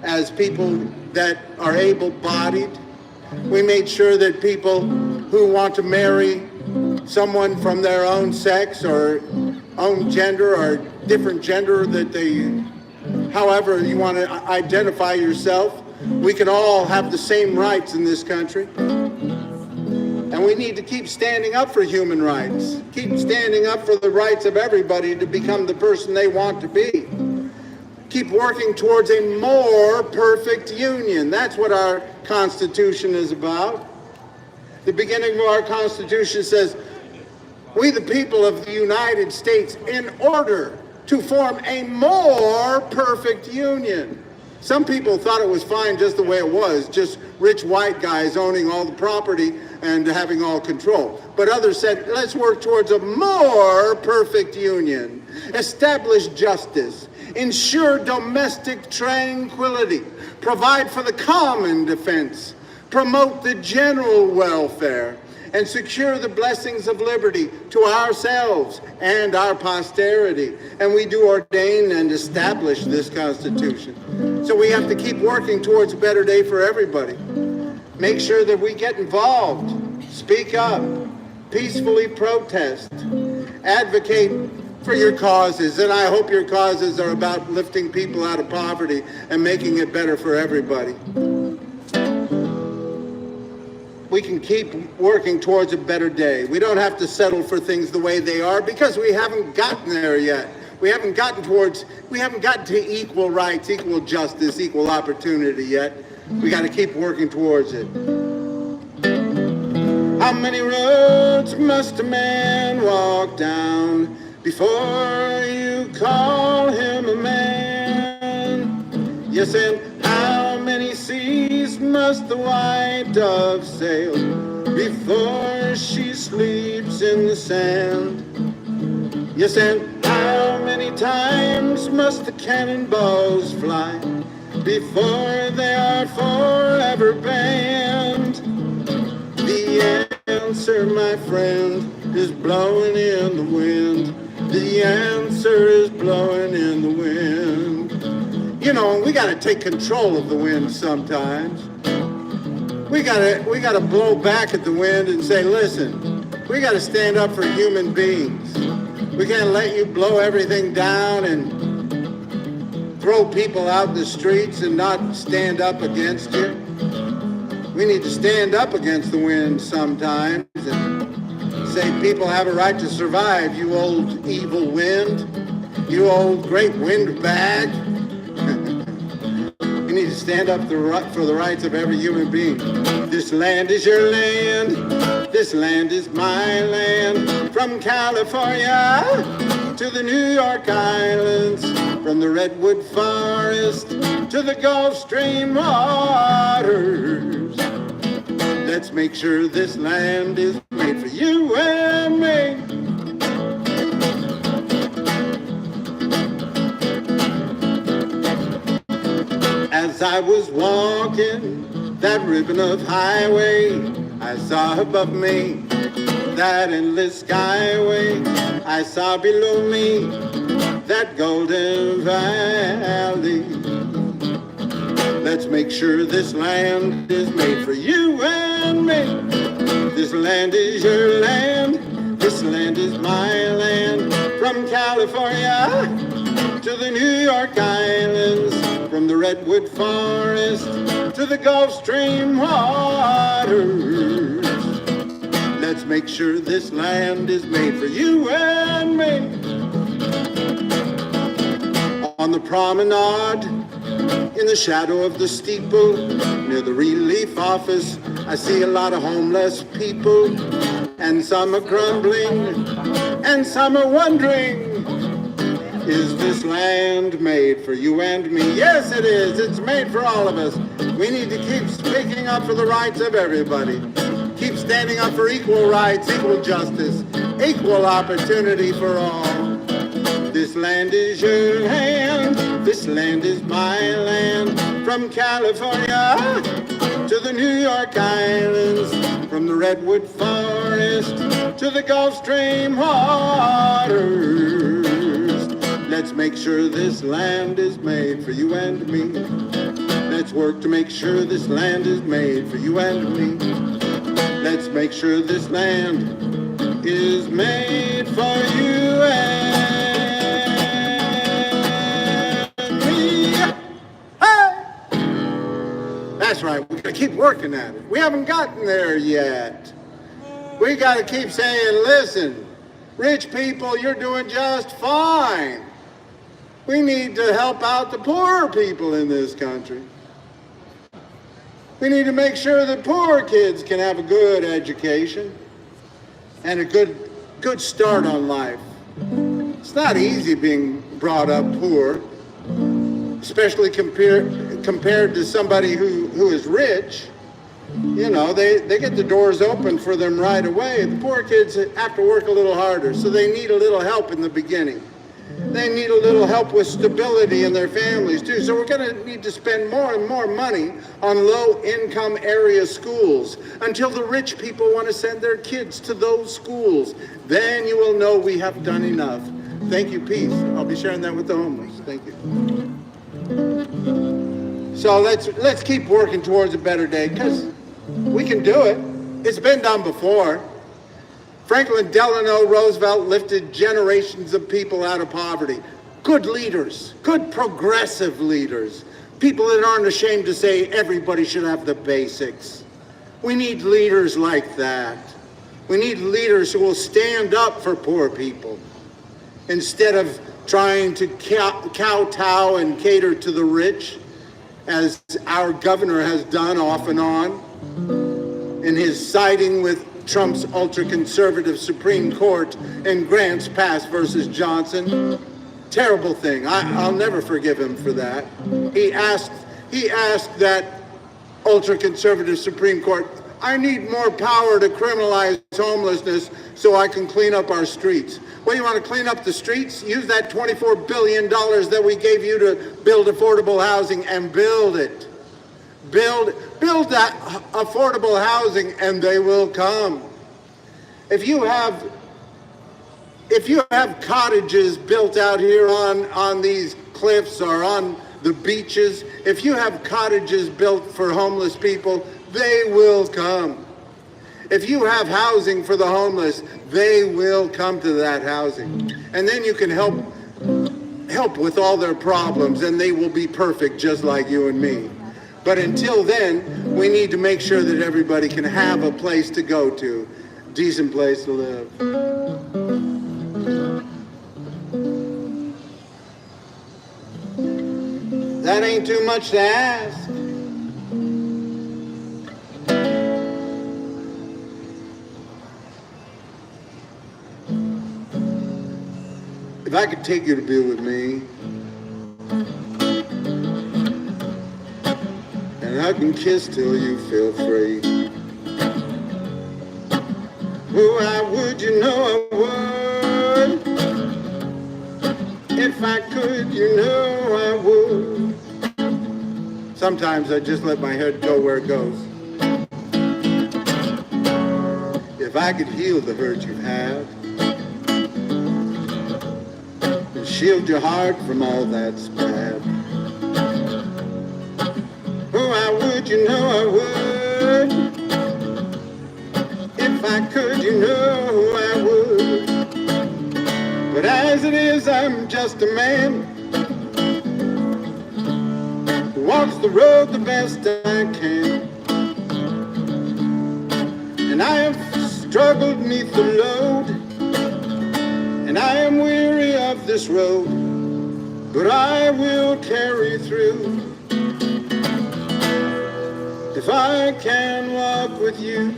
as people that are able-bodied. We made sure that people who want to marry someone from their own sex or own gender or different gender that they, however you want to identify yourself, we can all have the same rights in this country. And we need to keep standing up for human rights, keep standing up for the rights of everybody to become the person they want to be. Keep working towards a more perfect union. That's what our Constitution is about. The beginning of our Constitution says, we the people of the United States, in order to form a more perfect union. Some people thought it was fine just the way it was, just rich white guys owning all the property and having all control. But others said, let's work towards a more perfect union. Establish justice, ensure domestic tranquility, provide for the common defense, promote the general welfare, and secure the blessings of liberty to ourselves and our posterity. And we do ordain and establish this Constitution. So we have to keep working towards a better day for everybody. Make sure that we get involved, speak up, peacefully protest, advocate for your causes. And I hope your causes are about lifting people out of poverty and making it better for everybody. we can keep working towards a better day. We don't have to settle for things the way they are because we haven't gotten there yet. We haven't gotten to equal rights, equal justice, equal opportunity yet. We got to keep working towards it. How many roads must a man walk down before you call him a man? Yes, and how many seas must the white dove sail before she sleeps in the sand? Yes, and how many times must the cannonballs fly before they are forever banned? The answer, my friend, is blowing in the wind. The answer is blowing in the wind. You know, we got to take control of the wind sometimes. We got to blow back at the wind and say, listen, we got to stand up for human beings. We can't let you blow everything down and throw people out in the streets and not stand up against you. We need to stand up against the wind sometimes and say people have a right to survive, you old evil wind, you old great windbag. We need to stand up for the rights of every human being. This land is your land. This land is my land. From California to the New York Islands, from the Redwood Forest to the Gulf Stream waters. Let's make sure this land is made for you and me. As I was walking that ribbon of highway, I saw above me that endless skyway. I saw below me that golden valley. Let's make sure this land is made for you and me. This land is your land. This land is my land. From California to the New York Islands, from the Redwood Forest to the Gulf Stream waters. Let's make sure this land is made for you and me. On the promenade, in the shadow of the steeple, near the relief office, I see a lot of homeless people, and some are grumbling, and some are wondering, is this land made for you and me? Yes, it is. It's made for all of us. We need to keep speaking up for the rights of everybody. Keep standing up for equal rights, equal justice, equal opportunity for all. This land is your land. This land is my land. From California to the New York Islands, from the Redwood Forest to the Gulf Stream waters. Let's make sure this land is made for you and me. Let's work to make sure this land is made for you and me. Let's make sure this land is made for you and me. Hey! That's right, we gotta keep working at it. We haven't gotten there yet. We gotta keep saying, listen, rich people, you're doing just fine. We need to help out the poorer people in this country. We need to make sure that poor kids can have a good education and a good start on life. It's not easy being brought up poor, especially compared to somebody who is rich. You know, they get the doors open for them right away. The poor kids have to work a little harder, so they need a little help in the beginning. They need a little help with stability in their families too. So we're going to need to spend more and more money on low-income area schools until the rich people want to send their kids to those schools. Then you will know we have done enough. Thank you, peace. I'll be sharing that with the homeless. Thank you. So let's keep working towards a better day, because we can do it. It's been done before. Franklin Delano Roosevelt lifted generations of people out of poverty. Good leaders, good progressive leaders, people that aren't ashamed to say everybody should have the basics. We need leaders like that. We need leaders who will stand up for poor people instead of trying to kowtow and cater to the rich, as our governor has done off and on in his siding with Trump's ultra-conservative Supreme Court in Grants Pass versus Johnson. Terrible thing. I'll never forgive him for that. He asked that ultra-conservative Supreme Court, I need more power to criminalize homelessness so I can clean up our streets. Well, you want to clean up the streets? Use that $24 billion that we gave you to build affordable housing and build it. Build that affordable housing and they will come. If you have cottages built out here on these cliffs or on the beaches, if you have cottages built for homeless people, they will come. If you have housing for the homeless, they will come to that housing. And then you can help with all their problems and they will be perfect just like you and me. But until then, we need to make sure that everybody can have a place to go to, decent place to live. That ain't too much to ask. If I could take you to be with me, and hug and kiss till you feel free. Oh, I would, you know I would. If I could, you know I would. Sometimes I just let my head go where it goes. If I could heal the hurt you've had, and shield your heart from all that's bad. Oh, I would, you know I would. If I could, you know I would. But as it is, I'm just a man who walks the road the best I can. And I have struggled 'neath the load, and I am weary of this road, but I will carry through. If I can walk with you.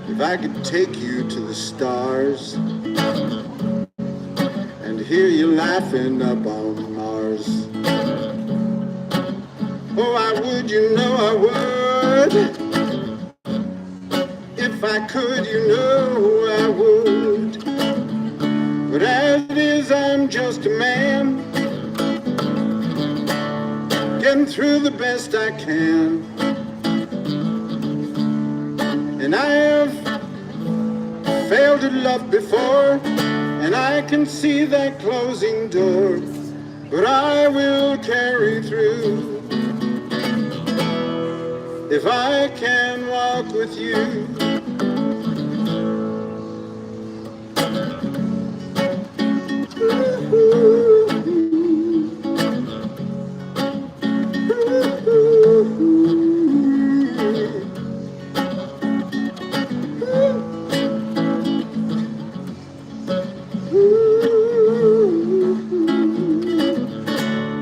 If I could take you to the stars and hear you laughing up on Mars. Oh, I would, you know I would. If I could, you know I would. But as it is, I'm just a man, getting through the best I can. And I have failed to love before, and I can see that closing door, but I will carry through. If I can walk with you.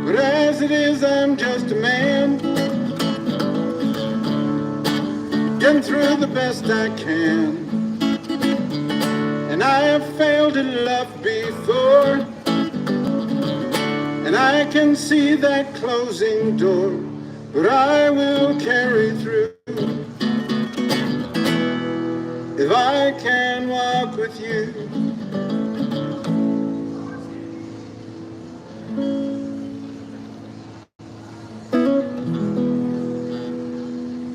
But as it is, I'm just a man, getting through the best I can. And I have failed to love before, and I can see that closing door, but I will carry through. If I can walk with you.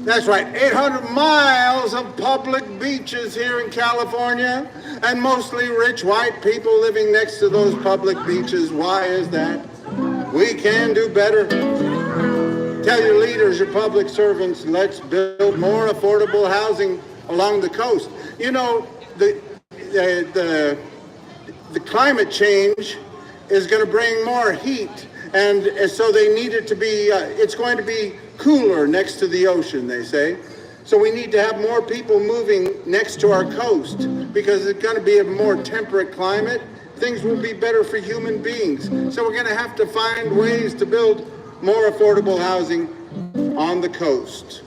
That's right, 800 miles of public beaches here in California, and mostly rich white people living next to those public beaches. Why is that? We can do better. Tell your leaders, your public servants, let's build more affordable housing along the coast. You know, the climate change is going to bring more heat, and so they need it to be, it's going to be cooler next to the ocean, they say. So we need to have more people moving next to our coast because it's going to be a more temperate climate. Things will be better for human beings. So we're going to have to find ways to build more affordable housing on the coast,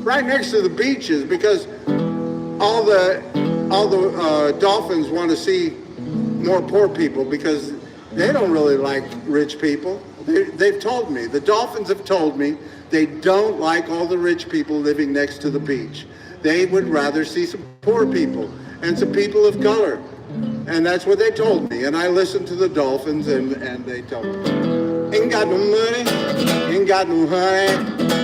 right next to the beaches, because all the dolphins want to see more poor people because they don't really like rich people. They've told me, the dolphins have told me, they don't like all the rich people living next to the beach. They would rather see some poor people and some people of color. And that's what they told me. And I listened to the dolphins and they told me, ain't got no money, ain't got no honey,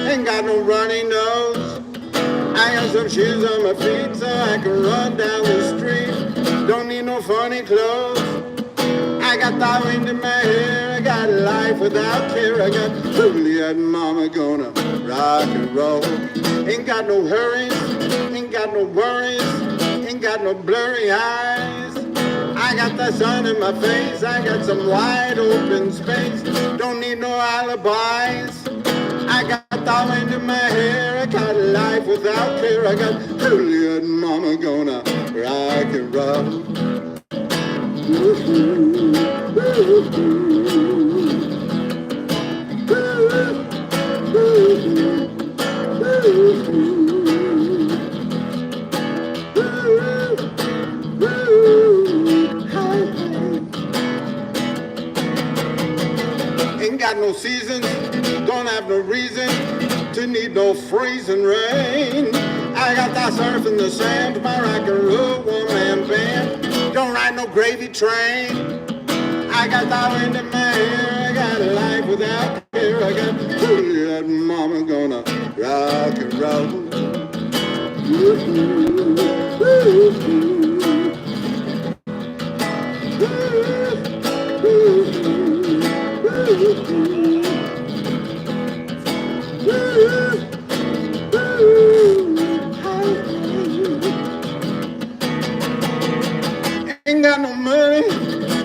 ain't got no runny nose. I got some shoes on my feet so I can run down the street. Don't need no funny clothes. I got the wind in my hair, I got life without care. I got Juliet and Mama gonna rock and roll. Ain't got no hurries, ain't got no worries, ain't got no blurry eyes. I got the sun in my face, I got some wide open space. Don't need no alibis. I got the wind in my hair, I got life without care. I got Juliet and Mama gonna rock and roll. Ain't got no seasons, don't have no reason to need no freezing rain. I got the surf in the sand, my rock and roll one-man band. Don't ride no gravy train. I got the wind in my hair, I got a life without care. I got Juliet and Mama gonna rock and roll. Ain't got no money,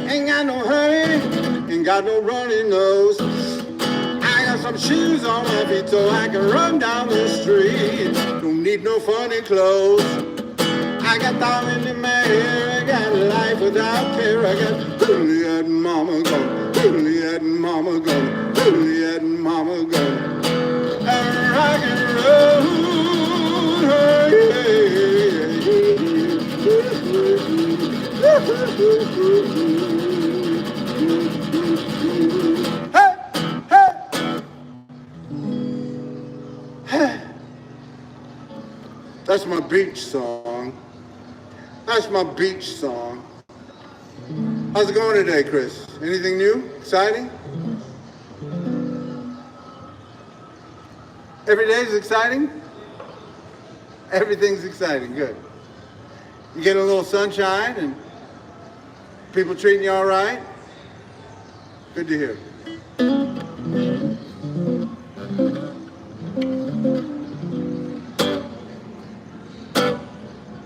ain't got no honey, ain't got no runny nose. I got some shoes on my feet so I can run down the street. Don't need no funny clothes. I got the wind in my hair, I got a life without care. I got Juliet and Mama gone, Juliet and Mama gone, Juliet and Mama gone. Rock and roll. That's my beach song. That's my beach song. How's it going today, Chris? Anything new? Exciting? Every day is exciting? Everything's exciting, good. You get a little sunshine and people treating you all right? Good to hear.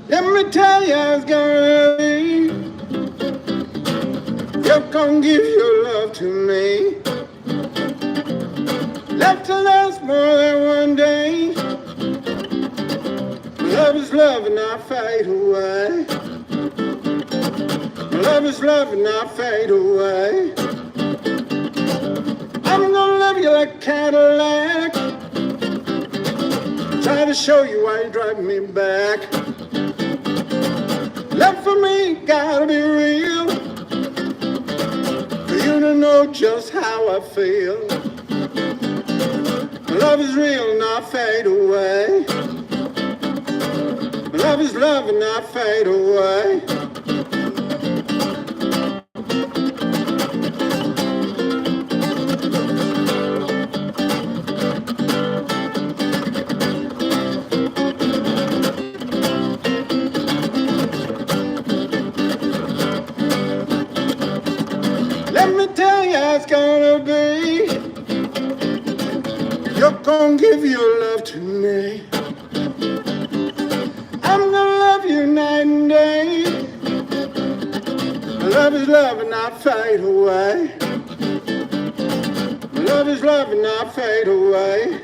Let me tell you how it's gonna be. You're gonna give your love to me. Love to last more than one day. Love is love and not fade away. Love is love and not fade away. I'm gonna love you like a Cadillac. Try to show you why you're driving me back. Love for me gotta be real, for you to know just how I feel. Love is real and not fade away. Love is love and not fade away. Let me tell you how it's gonna be. You're gonna give your love to me. love is love and not fade away. My love is love and not fade away.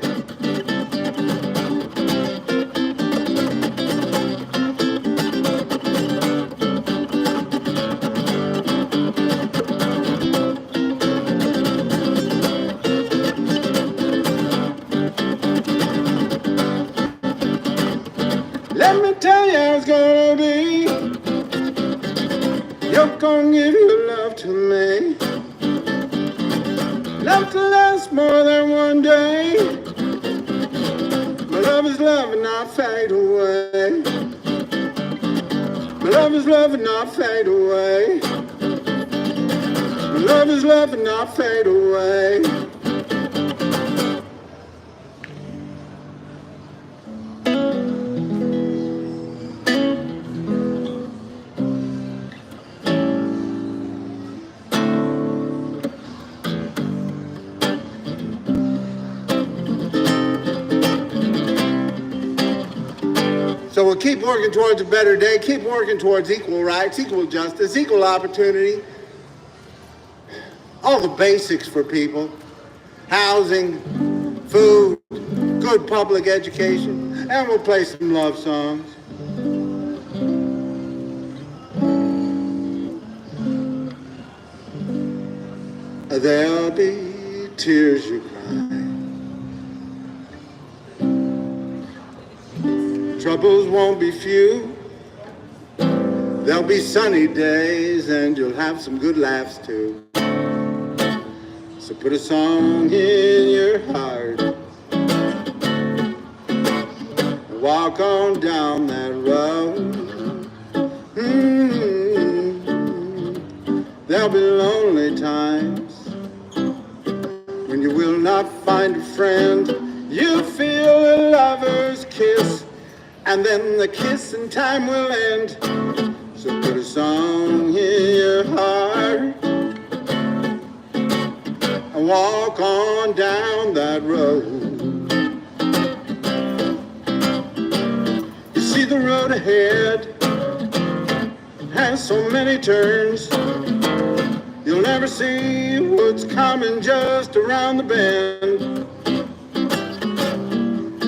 Let me tell you how it's gonna be. You're gonna give your love to me. Love to last more than one day. My love is love and not fade away. My love is love and not fade away. My love is love and not fade away. So we'll keep working towards a better day, keep working towards equal rights, equal justice, equal opportunity, all the basics for people, housing, food, good public education, and we'll play some love songs. There'll be tears you cry. Troubles won't be few. There'll be sunny days and you'll have some good laughs too. So put a song in your heart and walk on down that road. There'll be lonely times when you will not find a friend. You'll feel a lover's kiss, and then the kiss and time will end. So put a song in your heart and walk on down that road. You see the road ahead has so many turns. You'll never see what's coming just around the bend.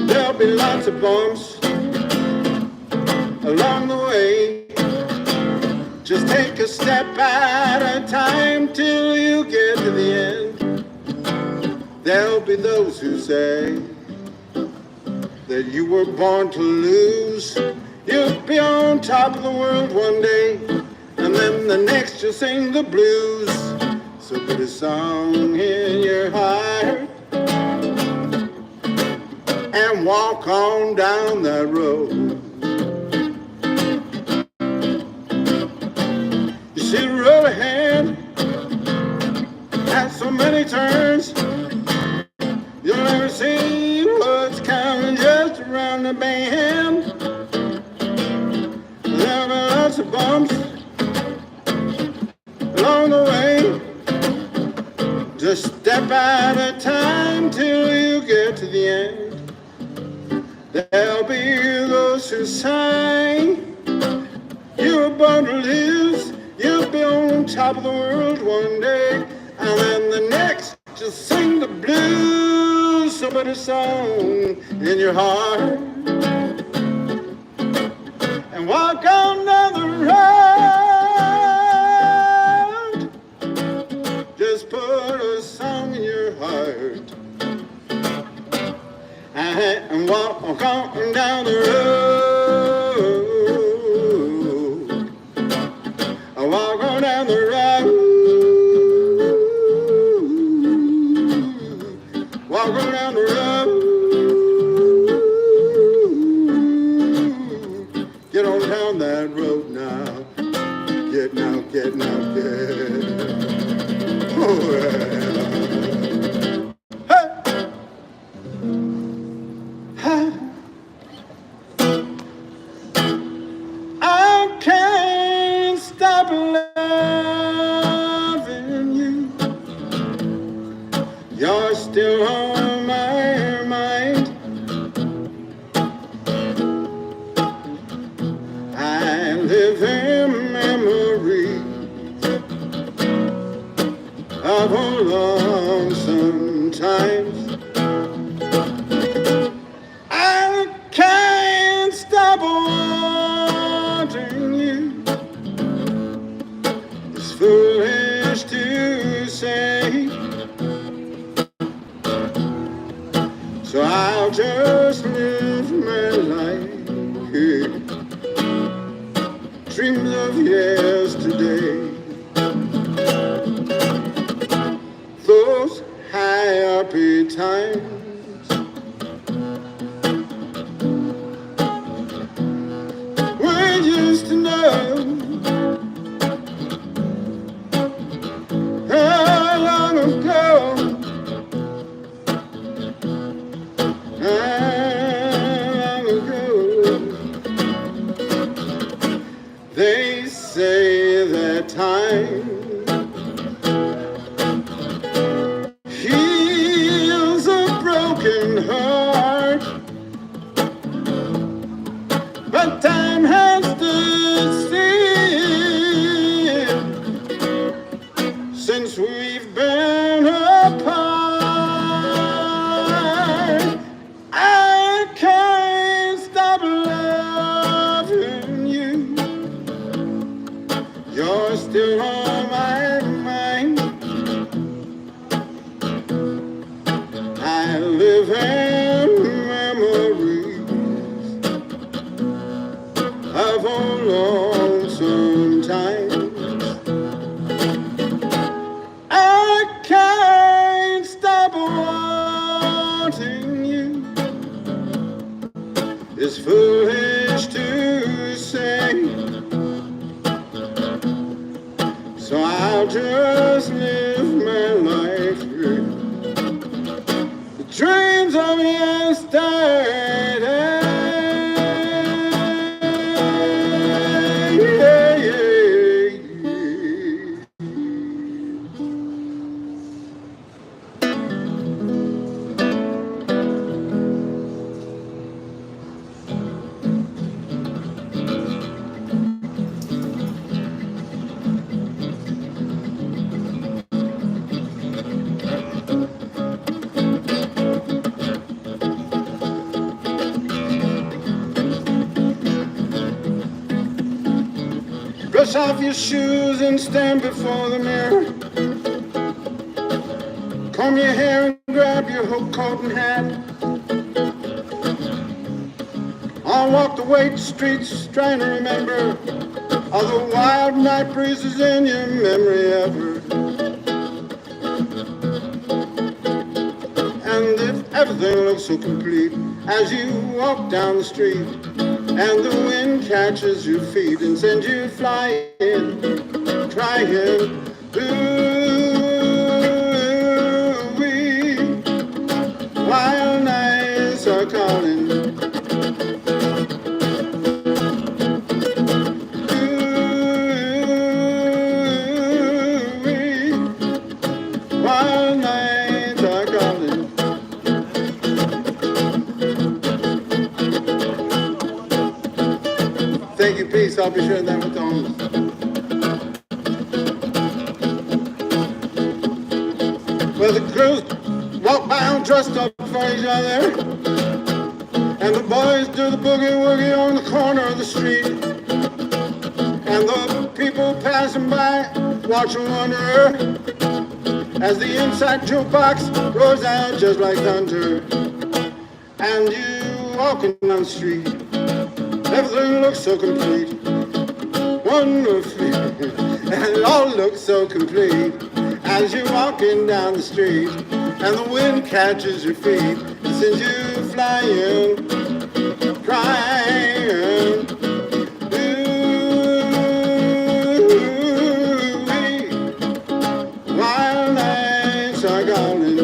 There'll be lots of bumps along the way. Just take a step at a time till you get to the end. There'll be those who say that you were born to lose. You'll be on top of the world one day, and then the next you'll sing the blues. So put a song in your heart and walk on down that road. You see the road ahead has so many turns. You'll never see what's coming just around the bend. There'll be lots of bumps along the way. Just step at a time till you get to the end. There'll be those who say you were born to lose. You'll be on top of the world one day, and then the next just sing the blues. So put a song in your heart and walk on down the road. Just put a song in your heart and walk on down the road. I walk on down the road. Walk on down the road. Get on down that road now. Get now, get now, get. Oh, yeah. I can't stop loving. of a lonesome times. I can't stop wanting you. It's foolish to say, so I'll just live my life, dreams of yesterday. Those happy times we used to know. How long ago? How long ago? They say that time heals a broken heart, but time has stood still since we've been apart. I can't stop loving you. You're still on my mind. I live in memories of old lonesome times. I can't stop wanting you. It's foolish to say, so I'll just live my life through the dreams of yesterday. Yeah, yeah, yeah. Brush off your shoes and stand before the mirror. Comb your hair and grab your hook coat and hat. I'll walk the white streets trying to remember all the wild night breezes in your memory ever. And if everything looks so complete as you walk down the street, and the wind catches your feet and sends you flying, crying, ooh-wee, while nights are calling. Ooh-wee, while nights are calling. Thank you, peace. I'll be sharing that with the homeless. Well, the girls walk by dressed up for each other, and the boys do the boogie-woogie on the corner of the street, and the people passing by watch and wonder as the inside jukebox roars out just like thunder, and you walking down the street. Everything looks so complete, wonderfully, and it all looks so complete as you're walking down the street, and the wind catches your feet and sends you flying, crying, ooh-wee, while nights are calling.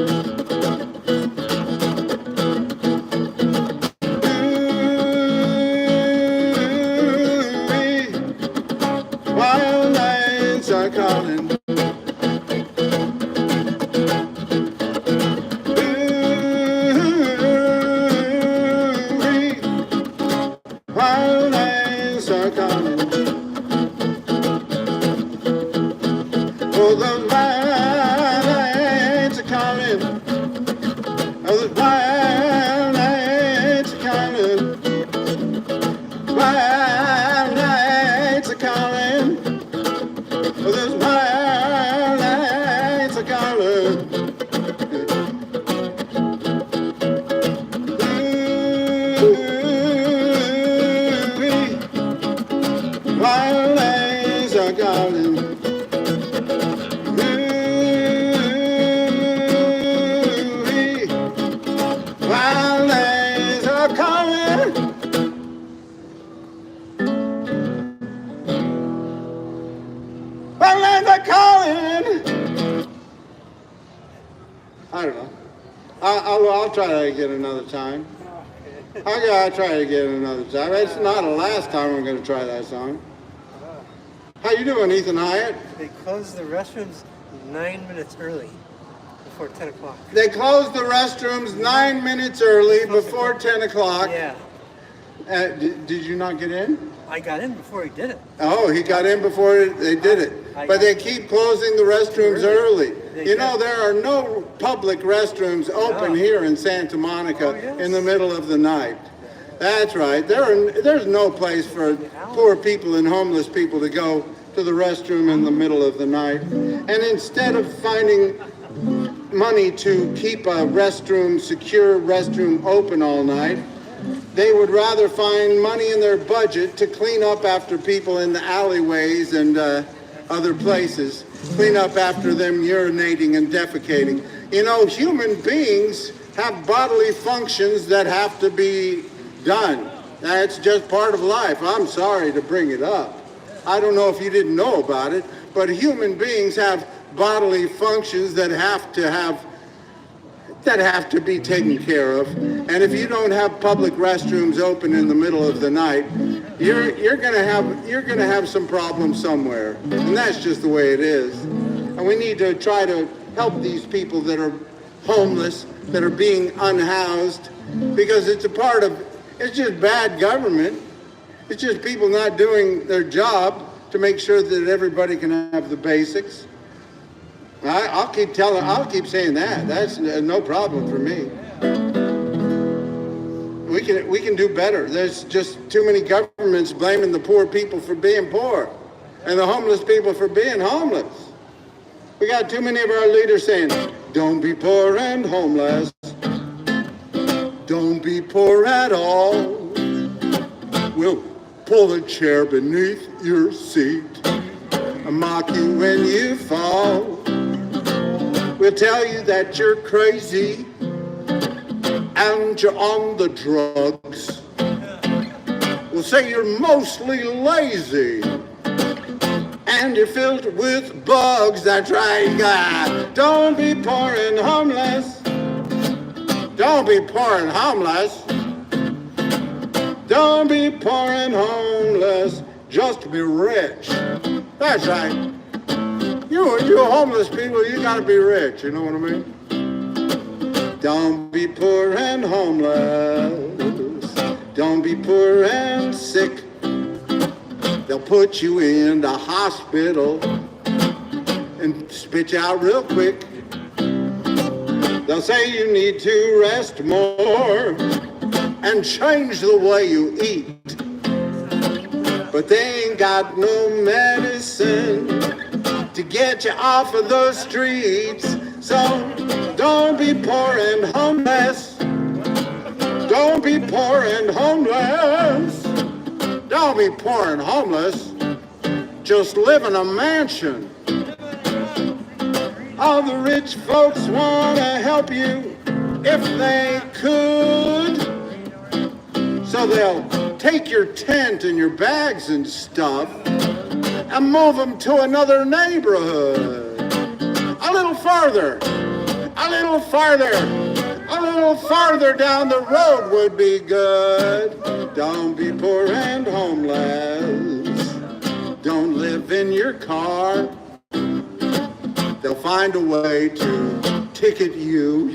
While nights are calling. While nights are calling. Oh, the light. Well, those wild lights are calling. Wild lights are calling. Wild lights are calling. Wild lights are calling. I don't know. I'll try that again another time. I'll try it again another time. It's not the last time I'm going to try that song. How you doing, Ethan Hiatt? They closed the restrooms 9 minutes early before 10 o'clock. They closed the restrooms 9 minutes early before 10 o'clock. Yeah. Did you not get in? I got in before he did it. Oh, he got in before they did it. But they keep closing the restrooms early. You know, there are no public restrooms open here in Santa Monica in the middle of the night. That's right. There's no place for poor people and homeless people to go to the restroom in the middle of the night. And instead of finding money to keep a secure restroom open all night, they would rather find money in their budget to clean up after people in the alleyways and other places, clean up after them urinating and defecating. You know, human beings have bodily functions that have to be done. That's just part of life. I'm sorry to bring it up. I don't know if you didn't know about it, but human beings have bodily functions that have to be taken care of. And if you don't have public restrooms open in the middle of the night, you're gonna have some problems somewhere. And that's just the way it is. And we need to try to help these people that are homeless, that are being unhoused, because it's just bad government. It's just people not doing their job to make sure that everybody can have the basics. I'll keep saying that. That's no problem for me. We can do better. There's just too many governments blaming the poor people for being poor and the homeless people for being homeless. We got too many of our leaders saying, don't be poor and homeless. Don't be poor at all. We'll pull a chair beneath your seat and mock you when you fall. We'll tell you that you're crazy and you're on the drugs. We'll say you're mostly lazy and you're filled with bugs. That's right, God. Don't be poor and homeless. Don't be poor and homeless. Don't be poor and homeless. Just be rich. That's right. You homeless people, you gotta be rich, you know what I mean? Don't be poor and homeless. Don't be poor and sick. They'll put you in the hospital and spit you out real quick. They'll say you need to rest more and change the way you eat. But they ain't got no medicine to get you off of those streets. So don't be poor and homeless. Don't be poor and homeless. Don't be poor and homeless. Just live in a mansion. All the rich folks want to help you if they could. So they'll take your tent and your bags and stuff and move them to another neighborhood. A little farther down the road would be good. Don't be poor and homeless. Don't live in your car. They'll find a way to ticket you,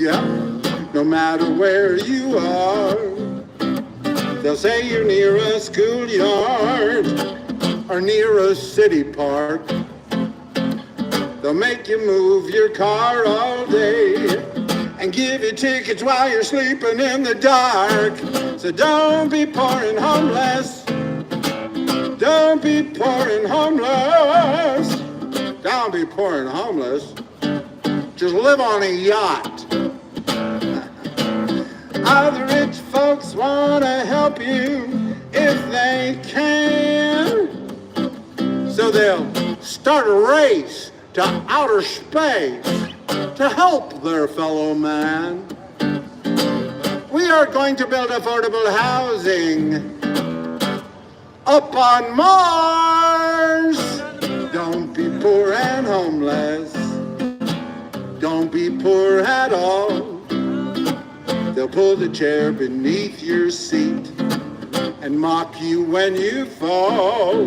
no matter where you are. They'll say you're near a schoolyard or near a city park. They'll make you move your car all day and give you tickets while you're sleeping in the dark. So don't be poor and homeless. Don't be poor and homeless. don't be poor and homeless. Just live on a yacht. Other rich folks want to help you if they can. So they'll start a race to outer space to help their fellow man. We are going to build affordable housing up on Mars. Don't be poor and homeless. Don't be poor at all. They'll pull the chair beneath your seat and mock you when you fall.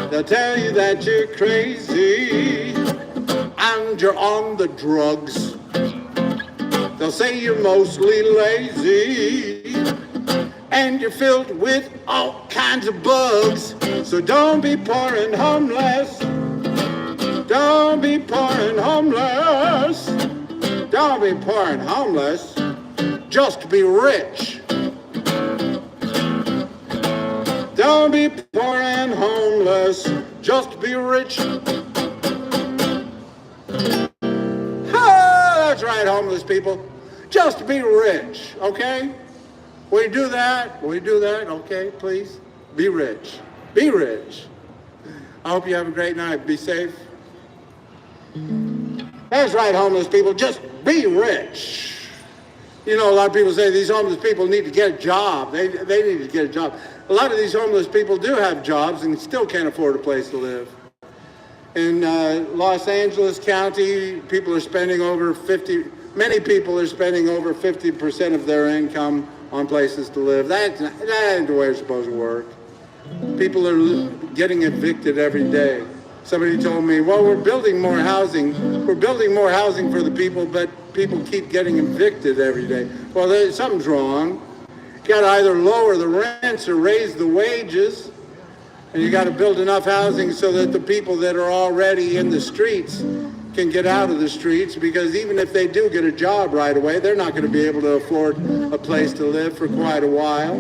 They'll tell you that you're crazy and you're on the drugs. They'll say you're mostly lazy and you're filled with all kinds of bugs. So don't be poor and homeless. Don't be poor and homeless. Don't be poor and homeless. Just be rich. Don't be poor and homeless. Just be rich. Ah, that's right, homeless people. Just be rich, okay? Will you do that? Will you do that? Okay, please. Be rich. Be rich. I hope you have a great night. Be safe. That's right, homeless people. Just be rich. You know, a lot of people say these homeless people need to get a job. They need to get a job. A lot of these homeless people do have jobs and still can't afford a place to live. In Los Angeles County, people are spending many people are spending over 50% of their income on places to live. That ain't the way it's supposed to work. People are getting evicted every day. Somebody told me, well, we're building more housing. We're building more housing for the people, but people keep getting evicted every day. Well, something's wrong. You got to either lower the rents or raise the wages. And you got to build enough housing so that the people that are already in the streets can get out of the streets, because even if they do get a job right away, they're not going to be able to afford a place to live for quite a while.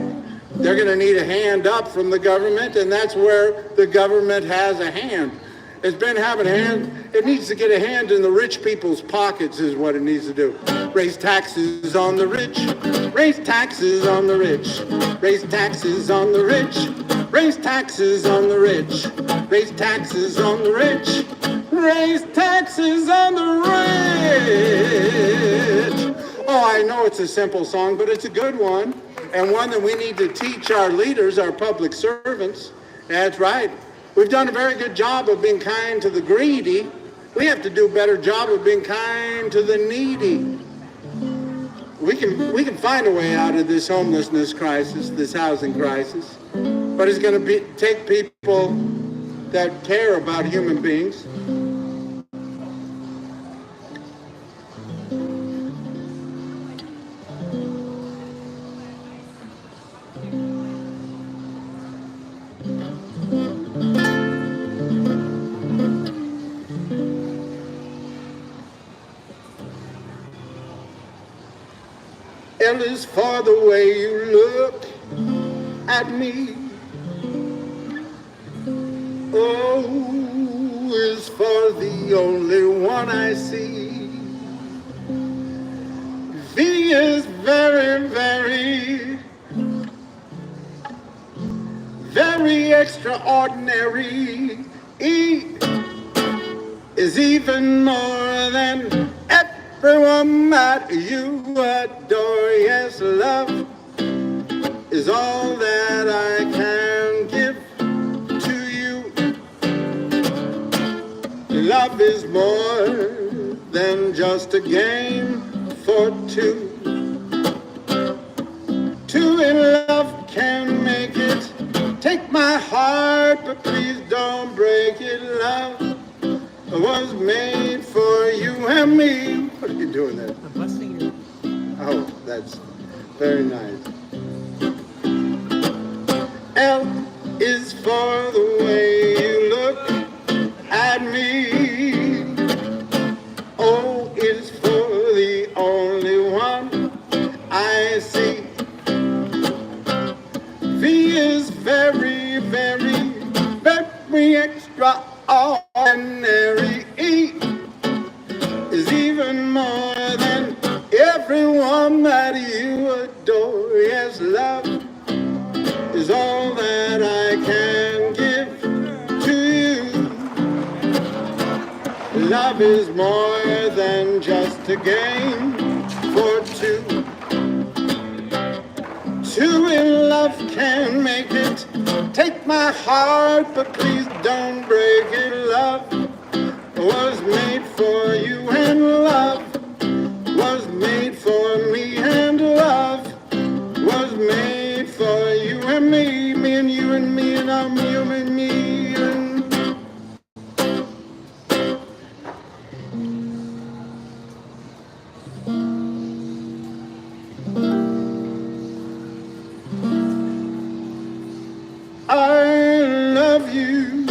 They're going to need a hand up from the government, and that's where the government has a hand. It's been having a hand. It needs to get a hand in the rich people's pockets is what it needs to do. Raise taxes on the rich. Raise taxes on the rich. Raise taxes on the rich. Raise taxes on the rich. Raise taxes on the rich. Raise taxes on the rich. Oh, I know it's a simple song, but it's a good one, and one that we need to teach our leaders, our public servants. That's right. We've done a very good job of being kind to the greedy. We have to do a better job of being kind to the needy. We can find a way out of this homelessness crisis, this housing crisis, but it's going to take people that care about human beings. L is for the way you look at me. O is for the only one I see. V is very, very, very extraordinary. E is even more than everyone that you adore. Yes, love is all that I can give to you. Love is more than just a game for two. Two in love can make it. Take my heart, but please don't break it. Love was made for you and me. What are you doing there? I'm busting you. Oh, that's very nice. L is for the way you look at me. O is for the only one I see. V is very, very, very extraordinary. Love is more than just a game for two. Two in love can make it. Take my heart, but please don't break it. Love was made for you, and love was made for me, and love was made for you and me, me and you and me and I'm you and me and I love you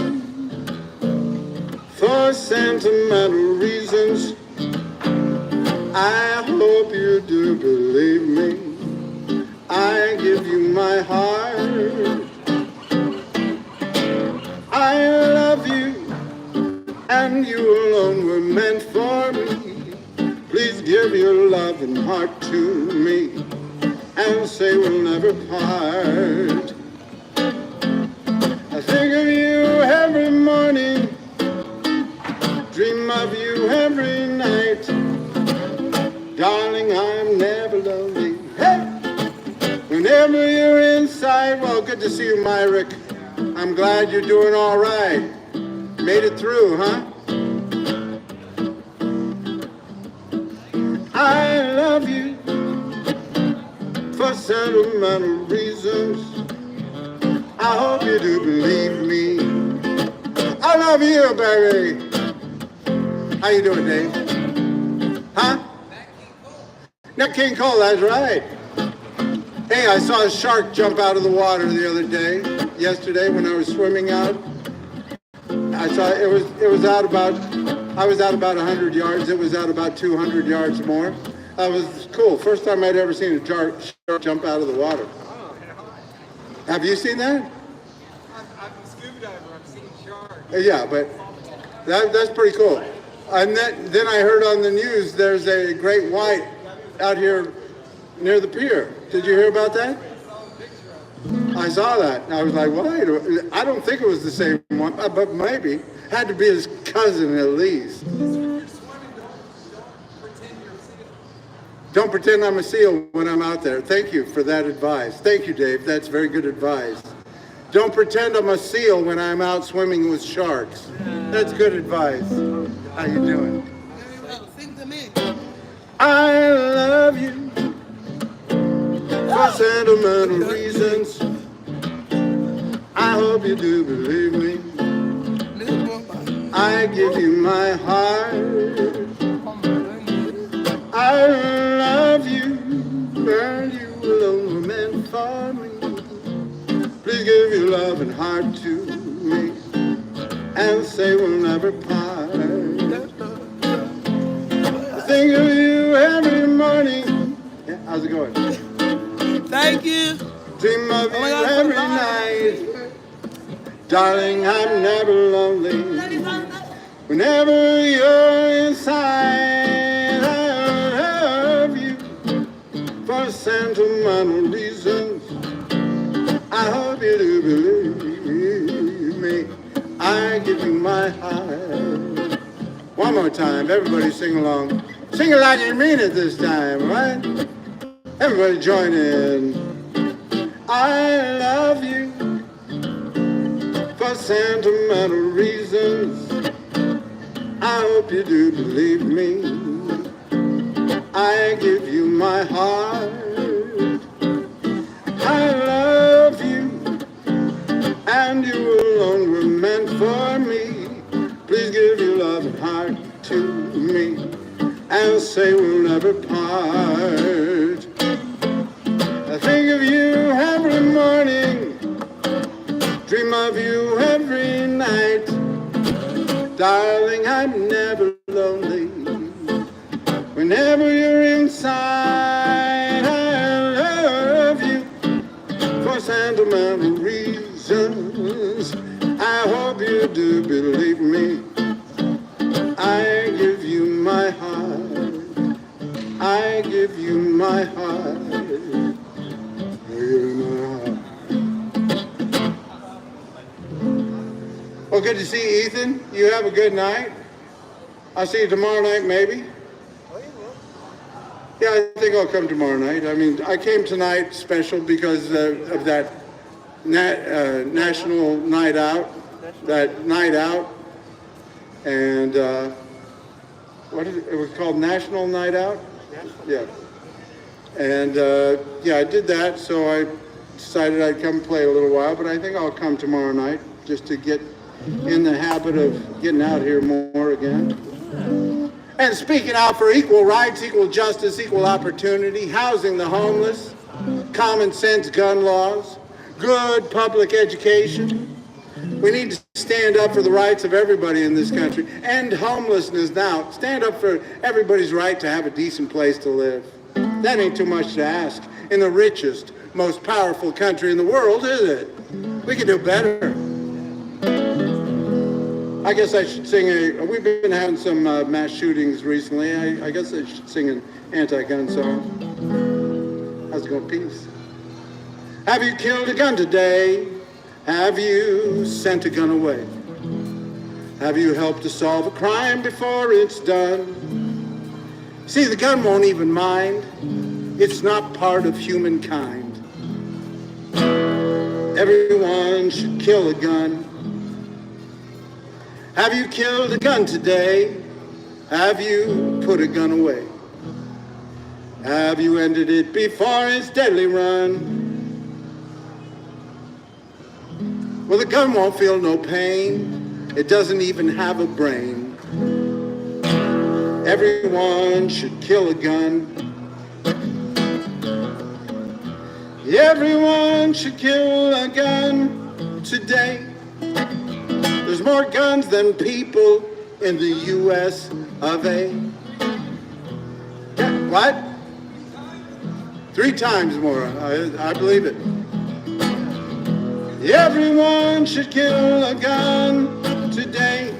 for sentimental reasons. I hope you do believe me. I give you my heart. I love you, and you alone were meant for me. Please give your love and heart to me, and say we'll never part. I think of you every morning, dream of you every night. Darling, I'm never lonely. Hey! Whenever you're inside. Well, good to see you, Myrick. I'm glad you're doing all right. Made it through, huh? I love you for sentimental reasons. I hope you do believe me. I love you, baby. How you doing, Dave? Huh? Nat King Cole, that's right. Hey, I saw a shark jump out of the water the other day, yesterday when I was swimming out. I saw it was out about, I was out about 100 yards. It was out about 200 yards more. That was cool. First time I'd ever seen a shark jump out of the water. Have you seen that? I'm a scuba diver. I've seen sharks. Yeah, but that's pretty cool. And then I heard on the news there's a great white out here near the pier. Did you hear about that? I saw that. And I was like, well, I don't think it was the same one, but maybe. Had to be his cousin at least. Don't pretend I'm a seal when I'm out there. Thank you for that advice. Thank you, Dave. That's very good advice. Don't pretend I'm a seal when I'm out swimming with sharks. That's good advice. How you doing? Very well. Sing to me. I love you for sentimental reasons. I hope you do believe me. I give you my heart. I love you, and you alone were meant for me. Please give your love and heart to me, and say we'll never part. I think of you every morning. Yeah, how's it going? Thank you. Dream of you every night. Darling, I'm never lonely. Whenever you're inside, I love you for sentimental reasons. I hope you do believe me. I give you my heart. One more time, everybody sing along. Sing it like you mean it this time, right? Everybody join in. I love you for sentimental reasons. I hope you do believe me. I give you my heart. I love you, and you alone were meant for me. Please give your love and heart to me, and say we'll never part. I think of you every morning, dream of you every night. Darling, I'm never lonely. Whenever you're inside, I love you for sentimental reasons. I hope you do believe me. I give you my heart. I give you my heart. I give you my heart. Well, good to see you, Ethan. You have a good night. I'll see you tomorrow night, maybe. Oh, you will. Yeah, I think I'll come tomorrow night. I mean, I came tonight special because of that national night out, and what is it? It was called National Night Out. Yeah, and yeah, I did that, so I decided I'd come play a little while. But I think I'll come tomorrow night just to get in the habit of getting out here more again. And speaking out for equal rights, equal justice, equal opportunity, housing the homeless, common sense gun laws, good public education. We need to stand up for the rights of everybody in this country. End homelessness now. Stand up for everybody's right to have a decent place to live. That ain't too much to ask in the richest, most powerful country in the world, is it? We can do better. I guess I should sing we've been having some mass shootings recently. I guess I should sing an anti-gun song. How's it going, peace? Have you killed a gun today? Have you sent a gun away? Have you helped to solve a crime before it's done? See, the gun won't even mind. It's not part of humankind. Everyone should kill a gun. Have you killed a gun today? Have you put a gun away? Have you ended it before its deadly run? Well, the gun won't feel no pain. It doesn't even have a brain. Everyone should kill a gun. Everyone should kill a gun today. There's more guns than people in the U.S. of A. Yeah, what? 3 times more. I believe it. Everyone should kill a gun today.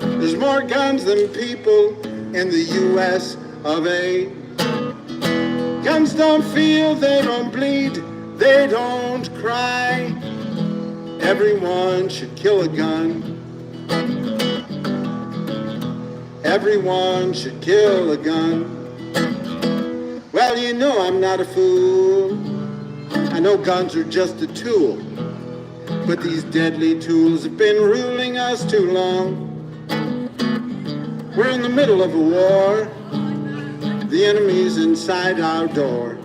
There's more guns than people in the U.S. of A. Guns don't feel, they don't bleed, they don't cry. Everyone should kill a gun. Everyone should kill a gun. Well, you know I'm not a fool. I know guns are just a tool. But these deadly tools have been ruling us too long. We're in the middle of a war. The enemy's inside our door.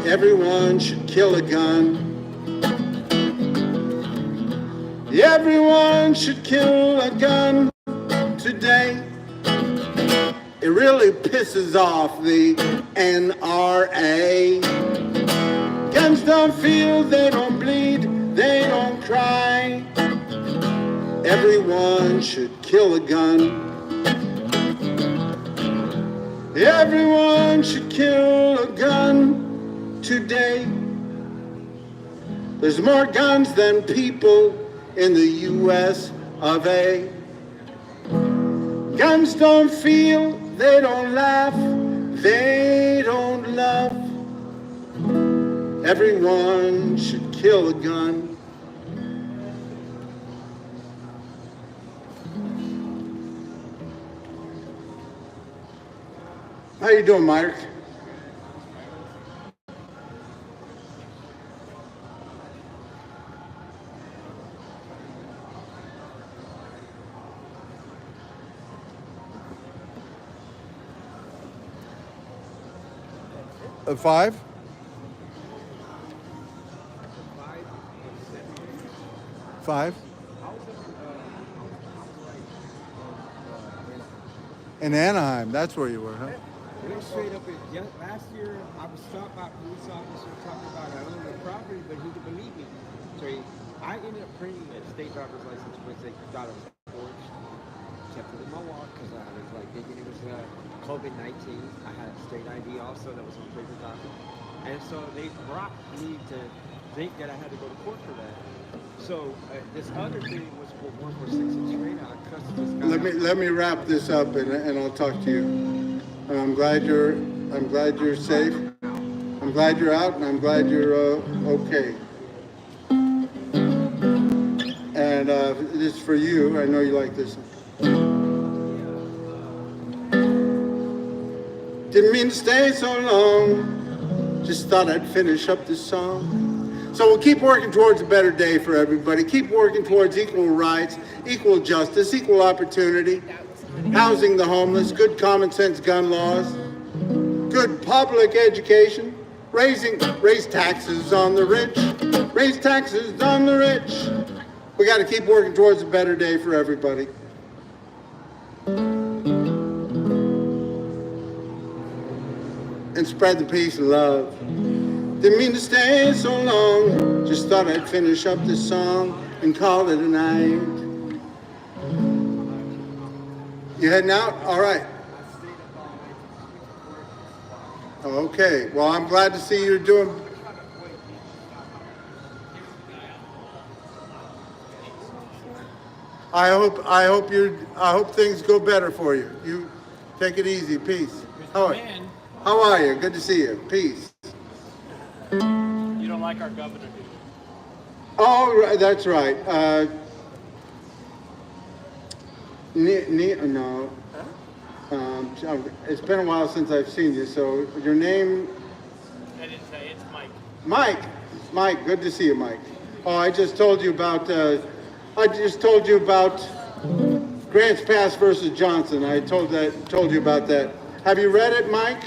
Everyone should kill a gun. Everyone should kill a gun today. It really pisses off the NRA. Guns don't feel, they don't bleed, they don't cry. Everyone should kill a gun. Everyone should kill a gun today. There's more guns than people in the U.S. of A. Guns don't feel, they don't laugh, they don't love. Everyone should kill a gun. How you doing, Mike? A 5? 5? In Anaheim, that's where you were, huh? Went straight up last year, I was stopped by a police officer talking about I own the property, but he didn't believe me. So I ended up printing a state driver's license which they thought it was forged. Kept it in my wallet because I was like thinking it was COVID-19. I had a state ID also that was on paper copy. And so they brought me to think that I had to go to court for that. So this other thing was for 146 and straight out. I cussed this guy out. Let me wrap this up and I'll talk to you. I'm glad you're safe. I'm glad you're out, and I'm glad you're okay. And this is for you. I know you like this. Didn't mean to stay so long. Just thought I'd finish up this song. So we'll keep working towards a better day for everybody. Keep working towards equal rights, equal justice, equal opportunity, housing the homeless, good common sense gun laws, good public education, raise taxes on the rich, raise taxes on the rich. We got to keep working towards a better day for everybody. And spread the peace and love. Didn't mean to stay so long. Just thought I'd finish up this song and call it a night. You heading out? All right. Okay. Well, I'm glad to see you're doing. I hope things go better for you. You take it easy. Peace. How are you? Good to see you. Peace. You don't like our governor, do you? Oh, right, that's right. No. It's been a while since I've seen you. So your name? I didn't say. It's Mike. Mike. Good to see you, Mike. Oh, I just told you about. Grants Pass versus Johnson. I told you about that. Have you read it, Mike?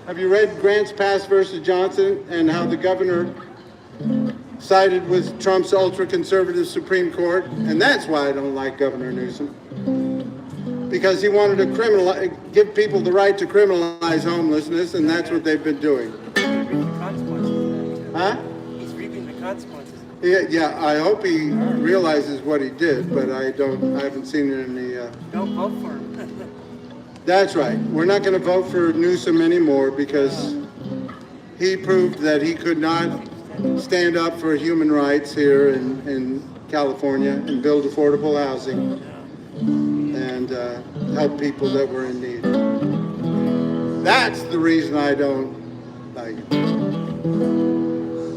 Have you read Grants Pass versus Johnson and how the governor sided with Trump's ultra-conservative Supreme Court? And that's why I don't like Governor Newsom. Because he wanted to give people the right to criminalize homelessness, and that's what they've been doing. Huh? He's reaping the consequences. Yeah, I hope he realizes what he did, but I haven't seen it in the... Don't vote for him. That's right. We're not going to vote for Newsom anymore because he proved that he could not stand up for human rights here in California and build affordable housing and help people that were in need. That's the reason I don't like it.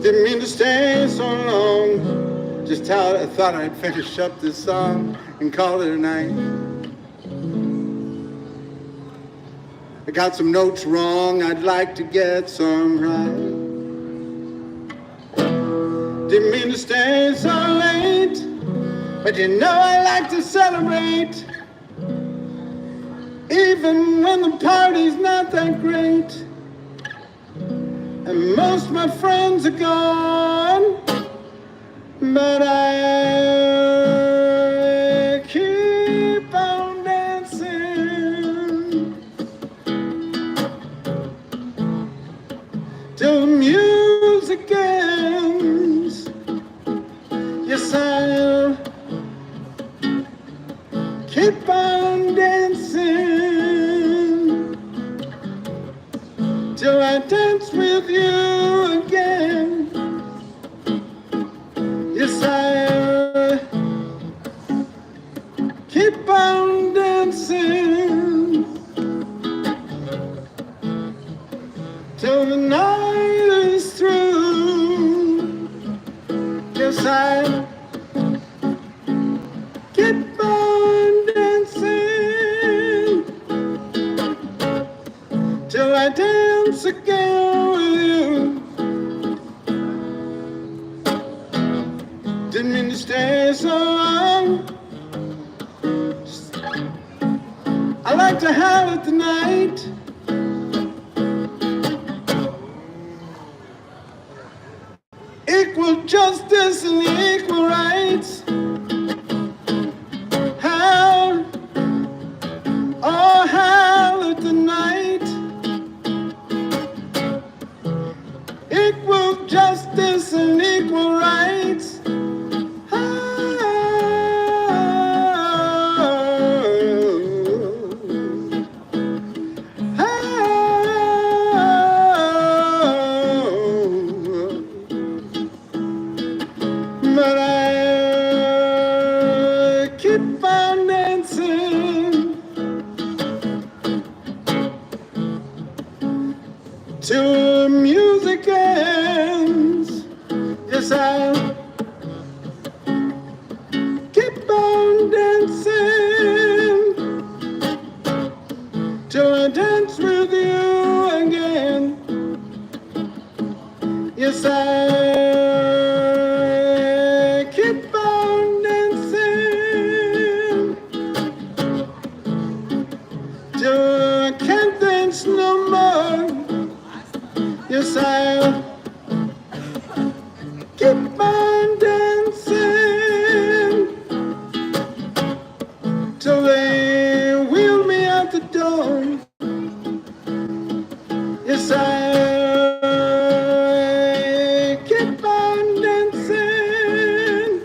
Didn't mean to stay so long. Just thought I'd finish up this song and call it a night. I got some notes wrong, I'd like to get some right. Didn't mean to stay so late, but you know I like to celebrate. Even when the party's not that great. And most of my friends are gone, but I keep on dancing till the music ends. Yes, I'll keep on dancing till I dance with you again. Yes, I'll keep on dancing till the night is through. Yes, I'll keep on dancing till I dance again with you. Didn't mean to stay so long. I like to howl at the night. Equal justice and equal rights. Howl, oh howl at the night. Equal justice and equal rights. But I keep on dancing till the music ends. Yes, I'll keep on dancing till I dance with till they wheeled me out the door. Yes, I keep on dancing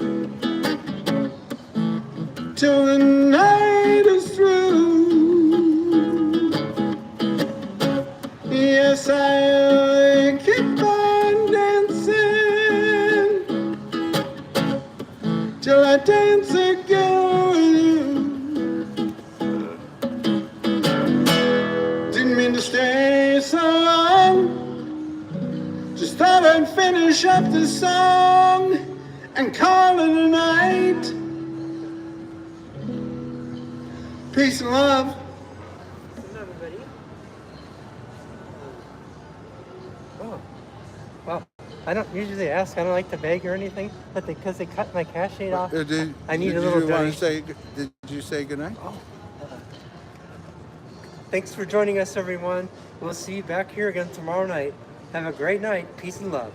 till the night is through. Yes, I keep on dancing till I dance again with you. Didn't mean to stay so long. Just thought I'd finish up this song and call it a night. Peace and love. Everybody. Oh, well, I don't usually ask. I don't like to beg or anything, but because they cut my cash aid off, I need a little donation. Did you say goodnight? Oh. Thanks for joining us, everyone. We'll see you back here again tomorrow night. Have a great night. Peace and love.